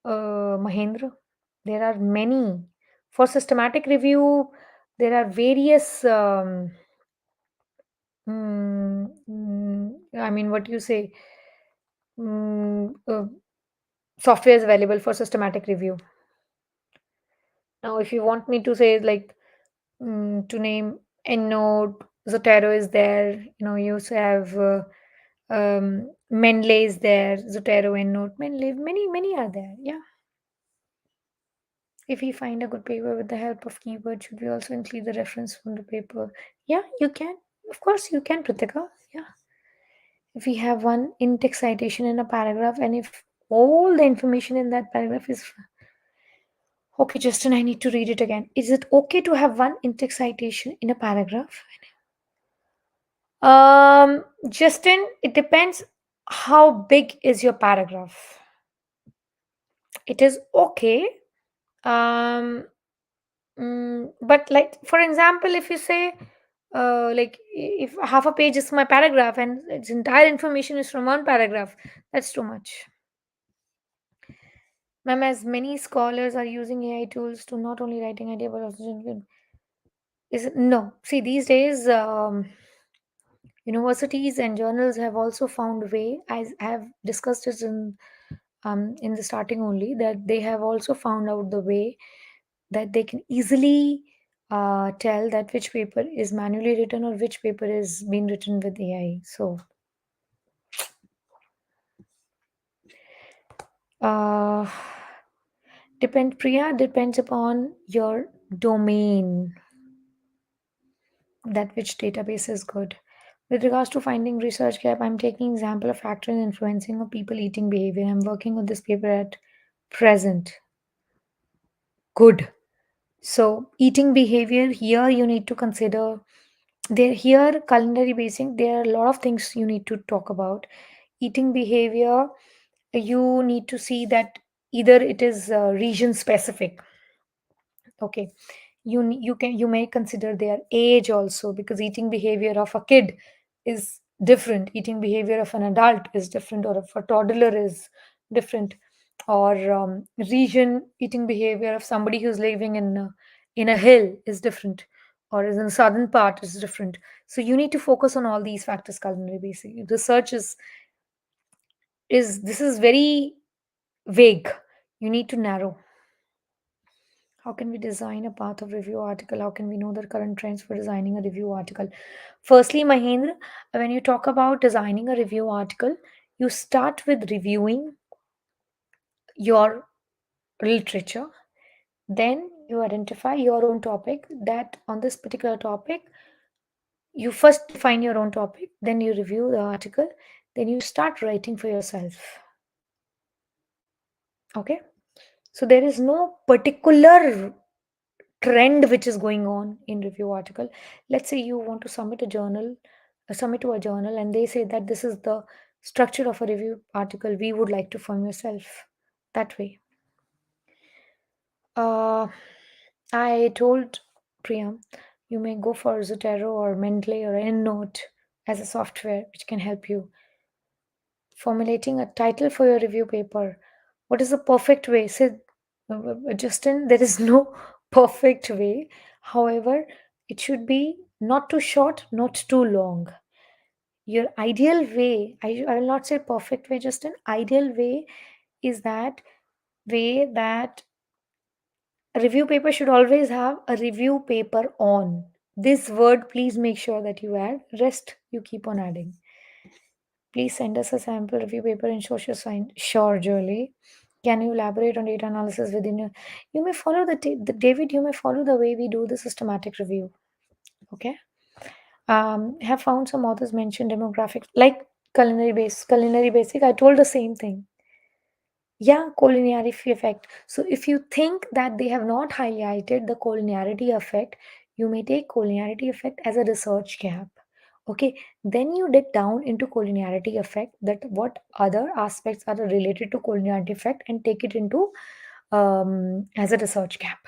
Mahendra. There are many. For systematic review, there are various, I mean, what you say, mm, uh, softwares available for systematic review. Now, if you want me to say, like, to name EndNote, Zotero is there, you also have Mendeley is there, Zotero, EndNote, Mendeley, many are there. Yeah. If we find a good paper with the help of keywords, should we also include the reference from the paper? Yeah, you can. Of course, you can, Pritika. Yeah. If we have one in-text citation in a paragraph, and if all the information in that paragraph is okay, Justin, I need to read it again. Is it okay to have one in-text citation in a paragraph? Justin, it depends how big is your paragraph. It is okay. Um, but like for example, if you say, like if half a page is my paragraph and its entire information is from one paragraph, that's too much. Ma'am, as many scholars are using AI tools to not only writing idea but also is it no? See, these days, universities and journals have also found way. I have discussed it in the starting only, that they have also found out the way that they can easily tell that which paper is manually written or which paper is being written with AI. So, uh, Priya, depends upon your domain, that which database is good. With regards to finding research gap, I'm taking example of factors influencing of people eating behavior. I'm working on this paper at present. Good. So eating behavior here you need to consider there here culinary basing there are a lot of things you need to talk about. Eating behavior, you need to see that either it is region specific. Okay, you may consider their age also, because eating behavior of a kid is different, eating behavior of an adult is different, or of a toddler is different, or region eating behavior of somebody who's living in a hill is different, or is in southern part is different. So you need to focus on all these factors. Culinary basic research is this is very vague. You need to narrow. How can we design a path of review article? How can we know the current trends for designing a review article? Firstly, Mahendra, when you talk about designing a review article, you start with reviewing your literature. Then you identify your own topic, that on this particular topic, you first define your own topic, then you review the article, then you start writing for yourself. Okay? So there is no particular trend which is going on in review article. Let's say you want to submit to a journal, and they say that this is the structure of a review article we would like to form yourself that way. uh, I told Priya, you may go for Zotero or Mendeley or EndNote as a software which can help you formulating a title for your review paper. What is the perfect way? Say, Justin, there is no perfect way. However, it should be not too short, not too long. Your ideal way, I will not say perfect way, Justin. Ideal way is that way that a review paper should always have a review paper on. This word, please make sure that you add. Rest, you keep on adding. Please send us a sample review paper in social science. Sure, Jolie. Can you elaborate on data analysis within your? You may follow the David. You may follow the way we do the systematic review. Okay. Have found some authors mention demographics like culinary basic. I told the same thing. Yeah, culinarity effect. So if you think that they have not highlighted the culinarity effect, you may take culinarity effect as a research gap. Okay, then you dig down into culinarity effect, that what other aspects are related to culinarity effect, and take it into as a research gap.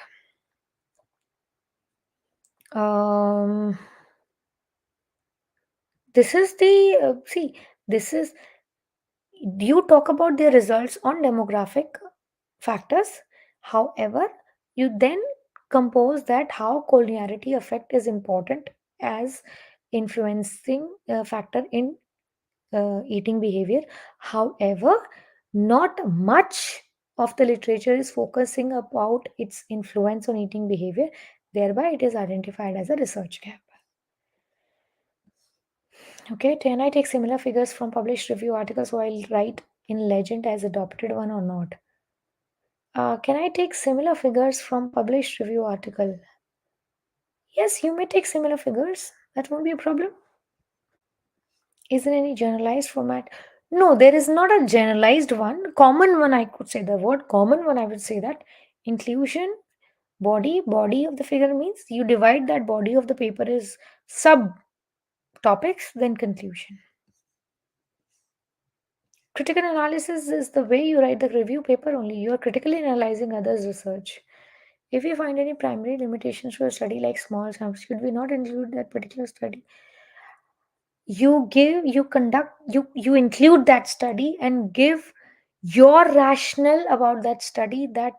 Um, this is the see. This is you talk about their results on demographic factors. However, you then compose that how collinearity effect is important as influencing factor in eating behavior. However, not much of the literature is focusing about its influence on eating behavior. Thereby, it is identified as a research gap. Okay, can I take similar figures from published review articles while write in legend as adopted one or not? Can I take similar figures from published review article? Yes, you may take similar figures. That won't be a problem. Is there any generalized format? No, there is not a generalized one. Common one, I could say the word common one, I would say that. Inclusion, body of the figure means you divide that body of the paper is sub topics, then conclusion. Critical analysis is the way you write the review paper only. You are critically analyzing others' research. If you find any primary limitations to a study like small samples, should we not include that particular study? You include that study and give your rationale about that study, that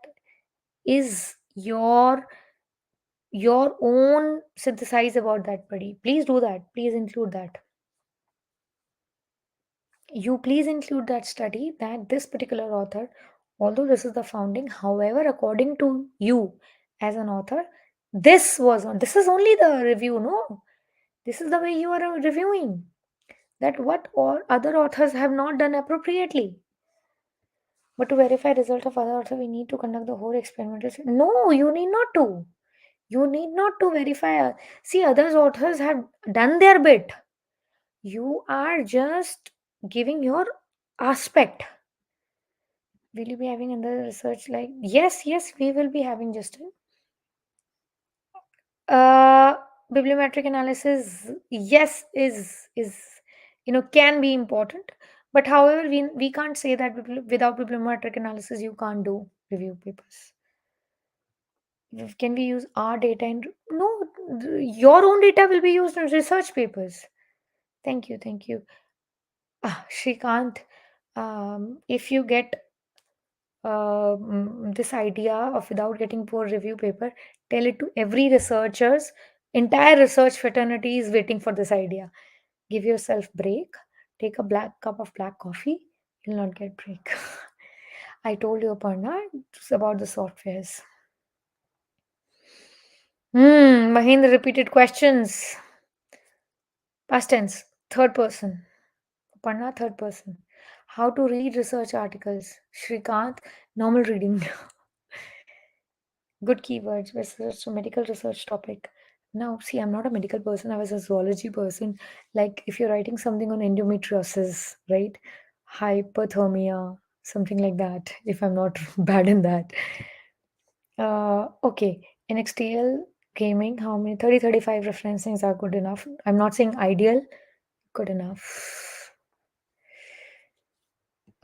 is your own synthesize about that study. Please do that. Please include that. You please include that study, that this particular author, although this is the founding, however, according to you as an author, This is only the review, no? This is the way you are reviewing. That what or other authors have not done appropriately. But to verify result of other author, we need to conduct the whole experimental. No, you need not to. You need not to verify. See, others authors have done their bit. You are just giving your aspect. Will you be having another research like yes, yes, we will be having Justin. Uh, Bibliometric analysis, yes, is can be important, but however, we can't say that without bibliometric analysis you can't do review papers. Can we use our data and no, your own data will be used in research papers. Thank you, thank you. Shrikant, if you get this idea of without getting poor review paper, tell it to every researchers. Entire research fraternity is waiting for this idea. Give yourself break. Take a black cup of black coffee. You'll not get break. I told you, Aparna, it's about the softwares. Mahendra repeated questions. Past tense, third person. Aparna, third person. How to read research articles. Shrikant, normal reading. Good keywords, research, medical research topic. Now, see, I'm not a medical person, I was a zoology person. Like, if you're writing something on endometriosis, right? Hypothermia, something like that, if I'm not bad in that. Okay, in XTL gaming, how many 30, 35 referencings are good enough? I'm not saying ideal, good enough.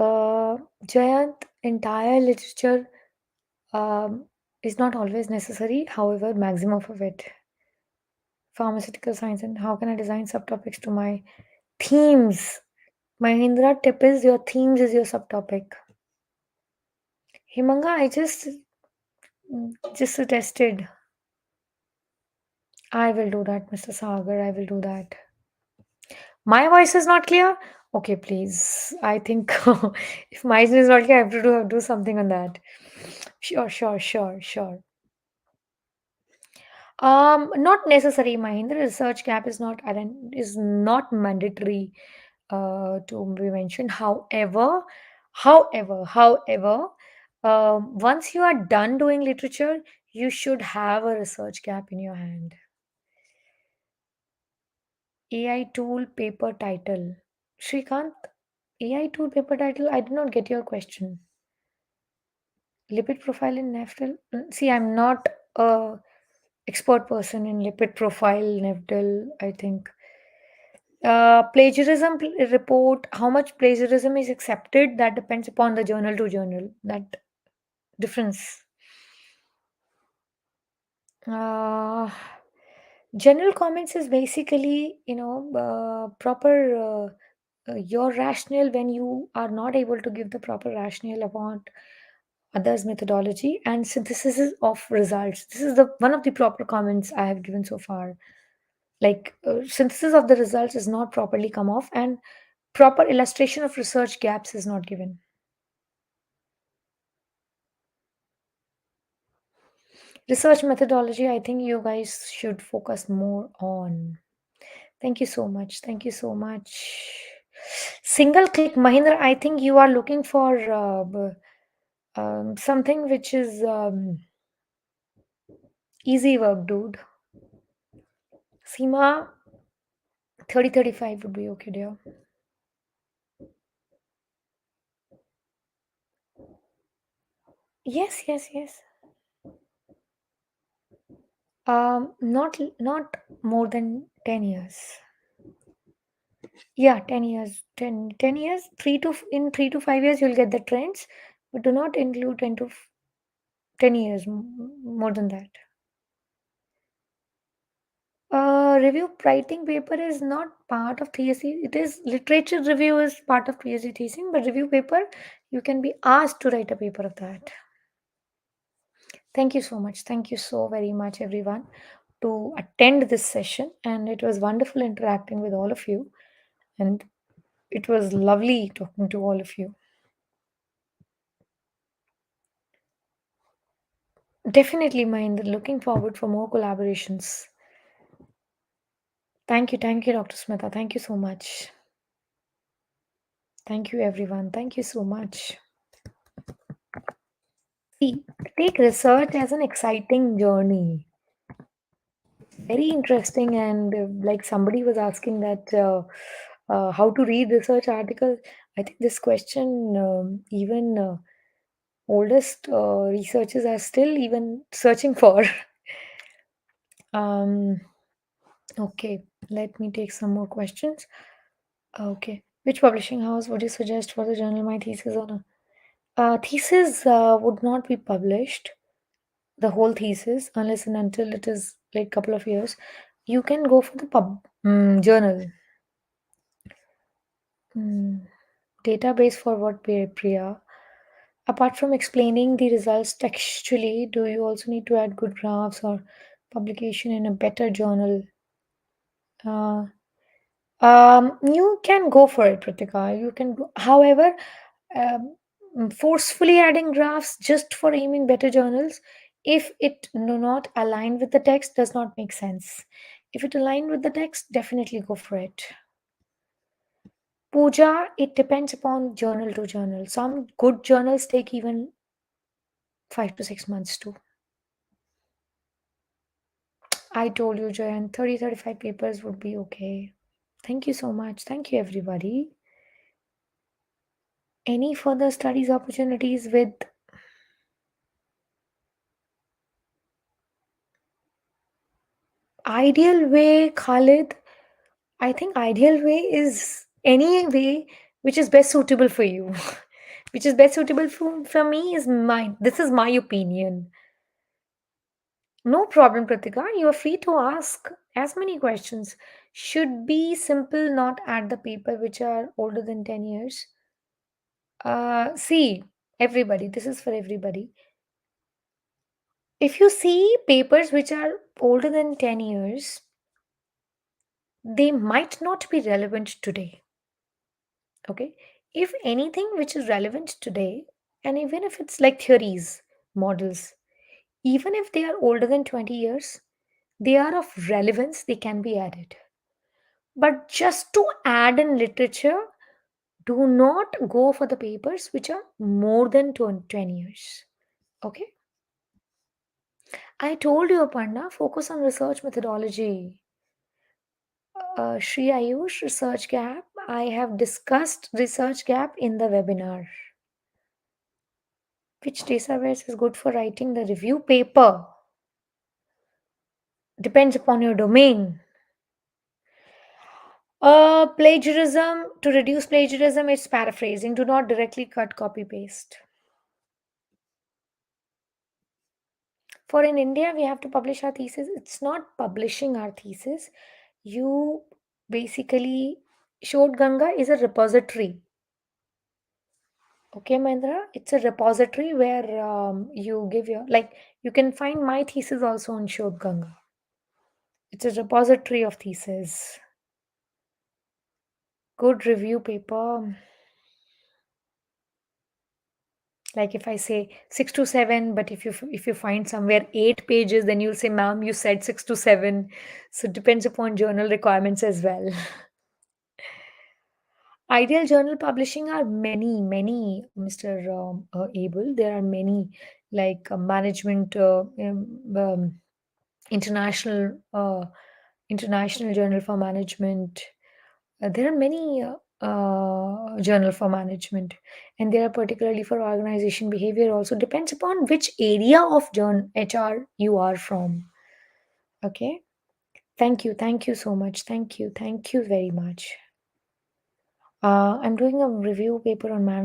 Jayant, entire literature um, is not always necessary, however, maximum of it. Pharmaceutical science and how can I design subtopics to my themes? Mahindra tip is your themes is your subtopic. Himanga, I just suggested. I will do that, Mr. Sagar. I will do that. My voice is not clear. Okay, please. I think if my voice is not clear, I have to do something on that. Sure, sure, sure, sure. Not necessary, Mahindra. Research gap is not mandatory to be mentioned. However, once you are done doing literature, you should have a research gap in your hand. AI tool paper title. Shrikant, AI tool paper title. I did not get your question. Lipid profile in Naftal. See, I'm not a expert person in lipid profile, Naftal. I think plagiarism report. How much plagiarism is accepted? That depends upon the journal to journal. That difference. Uh, General comments is basically, proper your rationale when you are not able to give the proper rationale about others' methodology and synthesis of results. This is the one of the proper comments I have given so far. Like synthesis of the results is not properly come off, and proper illustration of research gaps is not given. Research methodology, I think you guys should focus more on. Thank you so much. Thank you so much. Single click, Mahindra. I think you are looking for something which is easy work, dude. Seema, 30-35 would be okay, dear. Yes, yes, yes. Not more than 10 years. Yeah, 10 years. 10 years. 3 to 5 years you'll get the trends, but do not include 10 years more than that. Review writing paper is not part of PhD. It is literature review is part of PhD teaching, but review paper you can be asked to write a paper of that. Thank you so much. Thank you so very much, everyone, to attend this session, and it was wonderful interacting with all of you, and it was lovely talking to all of you. Definitely, mind. Looking forward for more collaborations. Thank you, Dr. Smita. Thank you so much. Thank you, everyone. Thank you so much. See, take research as an exciting journey. Very interesting, and like somebody was asking that how to read research articles. I think this question, even oldest researchers are still even searching for. um, okay, let me take some more questions. Okay, which publishing house would you suggest for the journal my thesis on? Thesis would not be published, the whole thesis, unless and until it is like couple of years. You can go for the journal. Mm, database for what, Priya? Apart from explaining the results textually, do you also need to add good graphs or publication in a better journal? Uh, you can go for it, Pratika. You can go. However, forcefully adding graphs just for aiming better journals, if it do not align with the text, does not make sense. If it align with the text, definitely go for it. Puja, it depends upon journal to journal. Some good journals take even 5 to 6 months too. I told you, Jayan, 30-35 papers would be okay. Thank you so much. Thank you, everybody. Any further studies opportunities with ideal way, Khalid? I think ideal way is any way which is best suitable for you. Which is best suitable for me is mine. This is my opinion. No problem, Pratika. You are free to ask as many questions. Should be simple, not add the paper which are older than 10 years. See, everybody, this is for everybody. If you see papers which are older than 10 years, they might not be relevant today. Okay? If anything which is relevant today, and even if it's like theories, models, even if they are older than 20 years, they are of relevance, they can be added. But just to add in literature, do not go for the papers which are more than 10 years. Okay? I told you, Aparna, focus on research methodology. Shri Ayush, research gap. I have discussed research gap in the webinar. Which database is good for writing the review paper? Depends upon your domain. Plagiarism, to reduce plagiarism, it's paraphrasing. Do not directly cut, copy, paste. For in India, we have to publish our thesis. It's not publishing our thesis. You basically, Shod Ganga is a repository. Okay, Mahendra, it's a repository where you give your, like, you can find my thesis also on Shod Ganga. It's a repository of thesis. Good review paper. Like if I say 6 to 7, but if you find somewhere 8 pages, then you'll say, "Ma'am, you said 6 to 7." So it depends upon journal requirements as well. Ideal journal publishing are many, Mr. Abel. There are many, like management, international, international journal for management. There are many journal for management, and there are particularly for organization behavior. Also depends upon which area of HR you are from. Okay. Thank you so much. Thank you very much. I'm doing a review paper on man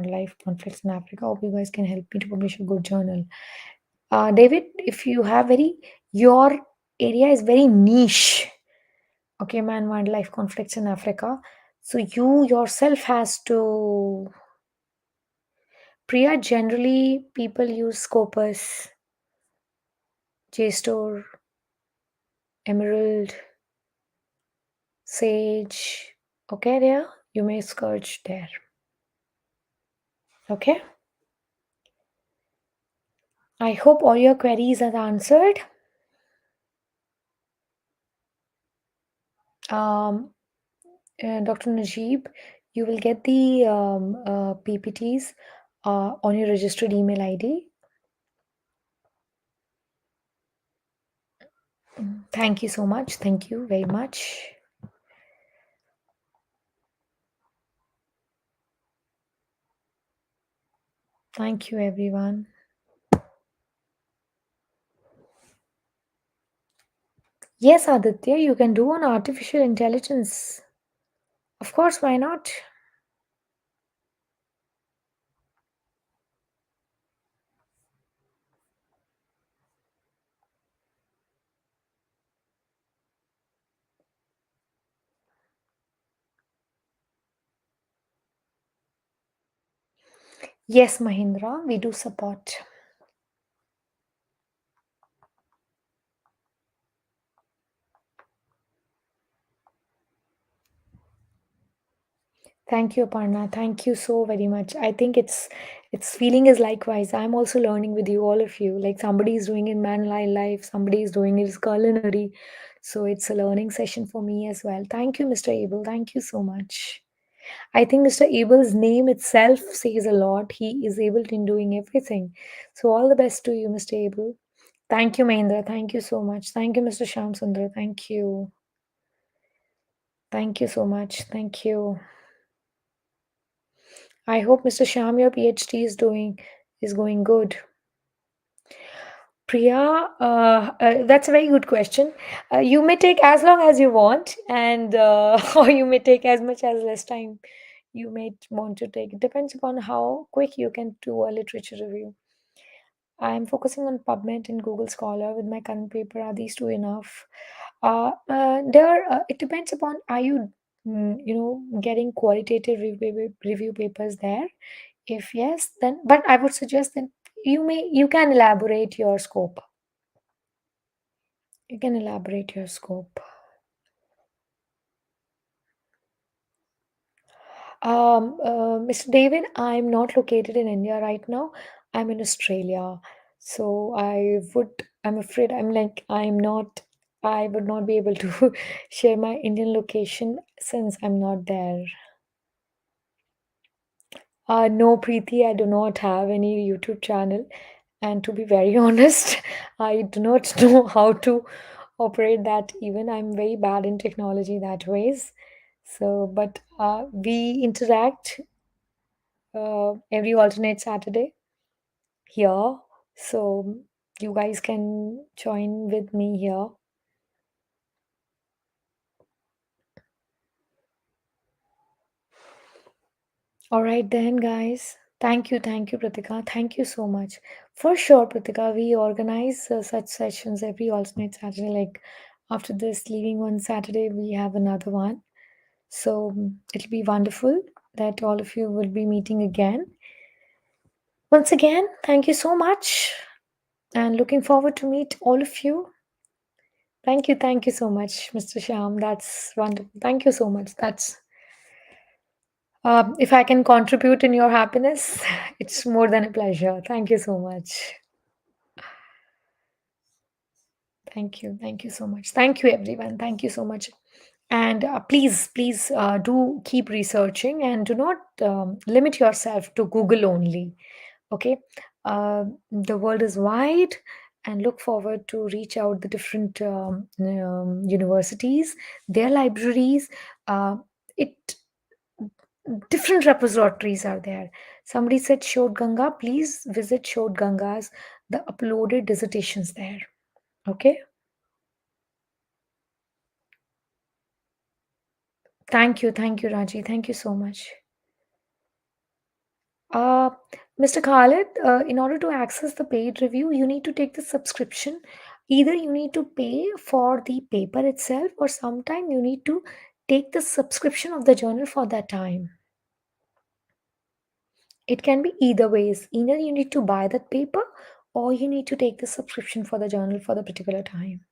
life conflicts in Africa. Hope you guys can help me to publish a good journal. David, if you have your area is very niche. Okay, man wildlife conflicts in Africa. So you yourself has to. Priya, generally people use Scopus, JSTOR, Emerald, Sage. Okay, there you may search there. Okay. I hope all your queries are answered. Um, Dr. Najib, you will get the PPTs on your registered email ID. Thank you so much. Thank you very much. Thank you, everyone. Yes, Aditya, you can do on artificial intelligence. Of course, why not? Yes, Mahindra, we do support. Thank you, Aparna. Thank you so very much. I think it's feeling is likewise. I'm also learning with you, all of you. Like somebody is doing in man life, somebody is doing his culinary. So it's a learning session for me as well. Thank you, Mr. Abel. Thank you so much. I think Mr. Abel's name itself says a lot. He is able in doing everything. So all the best to you, Mr. Abel. Thank you, Mahindra. Thank you so much. Thank you, Mr. Shyam Sundar. Thank you. Thank you so much. Thank you. I hope Mr. Shyam, your PhD is going good. Priya, that's a very good question. You may take as long as you want, and or you may take as much as less time you may want to take. It depends upon how quick you can do a literature review. I'm focusing on PubMed and Google Scholar with my current paper. Are these two enough? It depends upon are you getting qualitative review papers there. If yes, then but I would suggest that you can elaborate your scope. You can elaborate your scope. Mr. David, I'm not located in India right now. I'm in Australia. So I'm afraid I would not be able to share my Indian location since I'm not there. No, Preeti, I do not have any YouTube channel. And to be very honest, I do not know how to operate that even. I'm very bad in technology that ways. So, but we interact every alternate Saturday here. So you guys can join with me here. All right, then, guys. Thank you, Pratika. Thank you so much. For sure, Pratika, we organize such sessions every alternate Saturday. Like after this, leaving one Saturday, we have another one. So it'll be wonderful that all of you will be meeting again. Once again, thank you so much and looking forward to meet all of you. Thank you so much, Mr. Sham. That's wonderful. Thank you so much. That's if I can contribute in your happiness, it's more than a pleasure. Thank you so much. Thank you so much. Thank you, everyone. Thank you so much. And please do keep researching and do not limit yourself to Google only. Okay, the world is wide, and look forward to reach out the different universities, their libraries. It different repositories are there. Somebody said Shod Ganga. Please visit Shod Ganga's the uploaded dissertations there. Okay. Thank you, Raji. Thank you so much. Uh, Mr. Khalid, in order to access the paid review, you need to take the subscription. Either you need to pay for the paper itself, or sometime you need to take the subscription of the journal for that time. It can be either ways. Either you need to buy that paper, or you need to take the subscription for the journal for the particular time.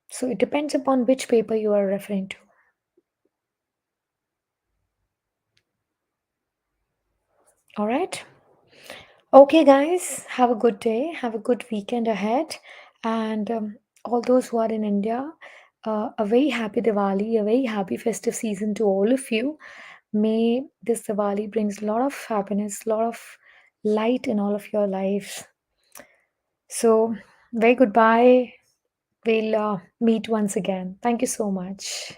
So it depends upon which paper you are referring to. All right. Okay, guys, have a good day. Have a good weekend ahead. And all those who are in India, a very happy Diwali, a very happy festive season to all of you. May this Diwali brings a lot of happiness, a lot of light in all of your lives. So, very goodbye. We'll meet once again. Thank you so much.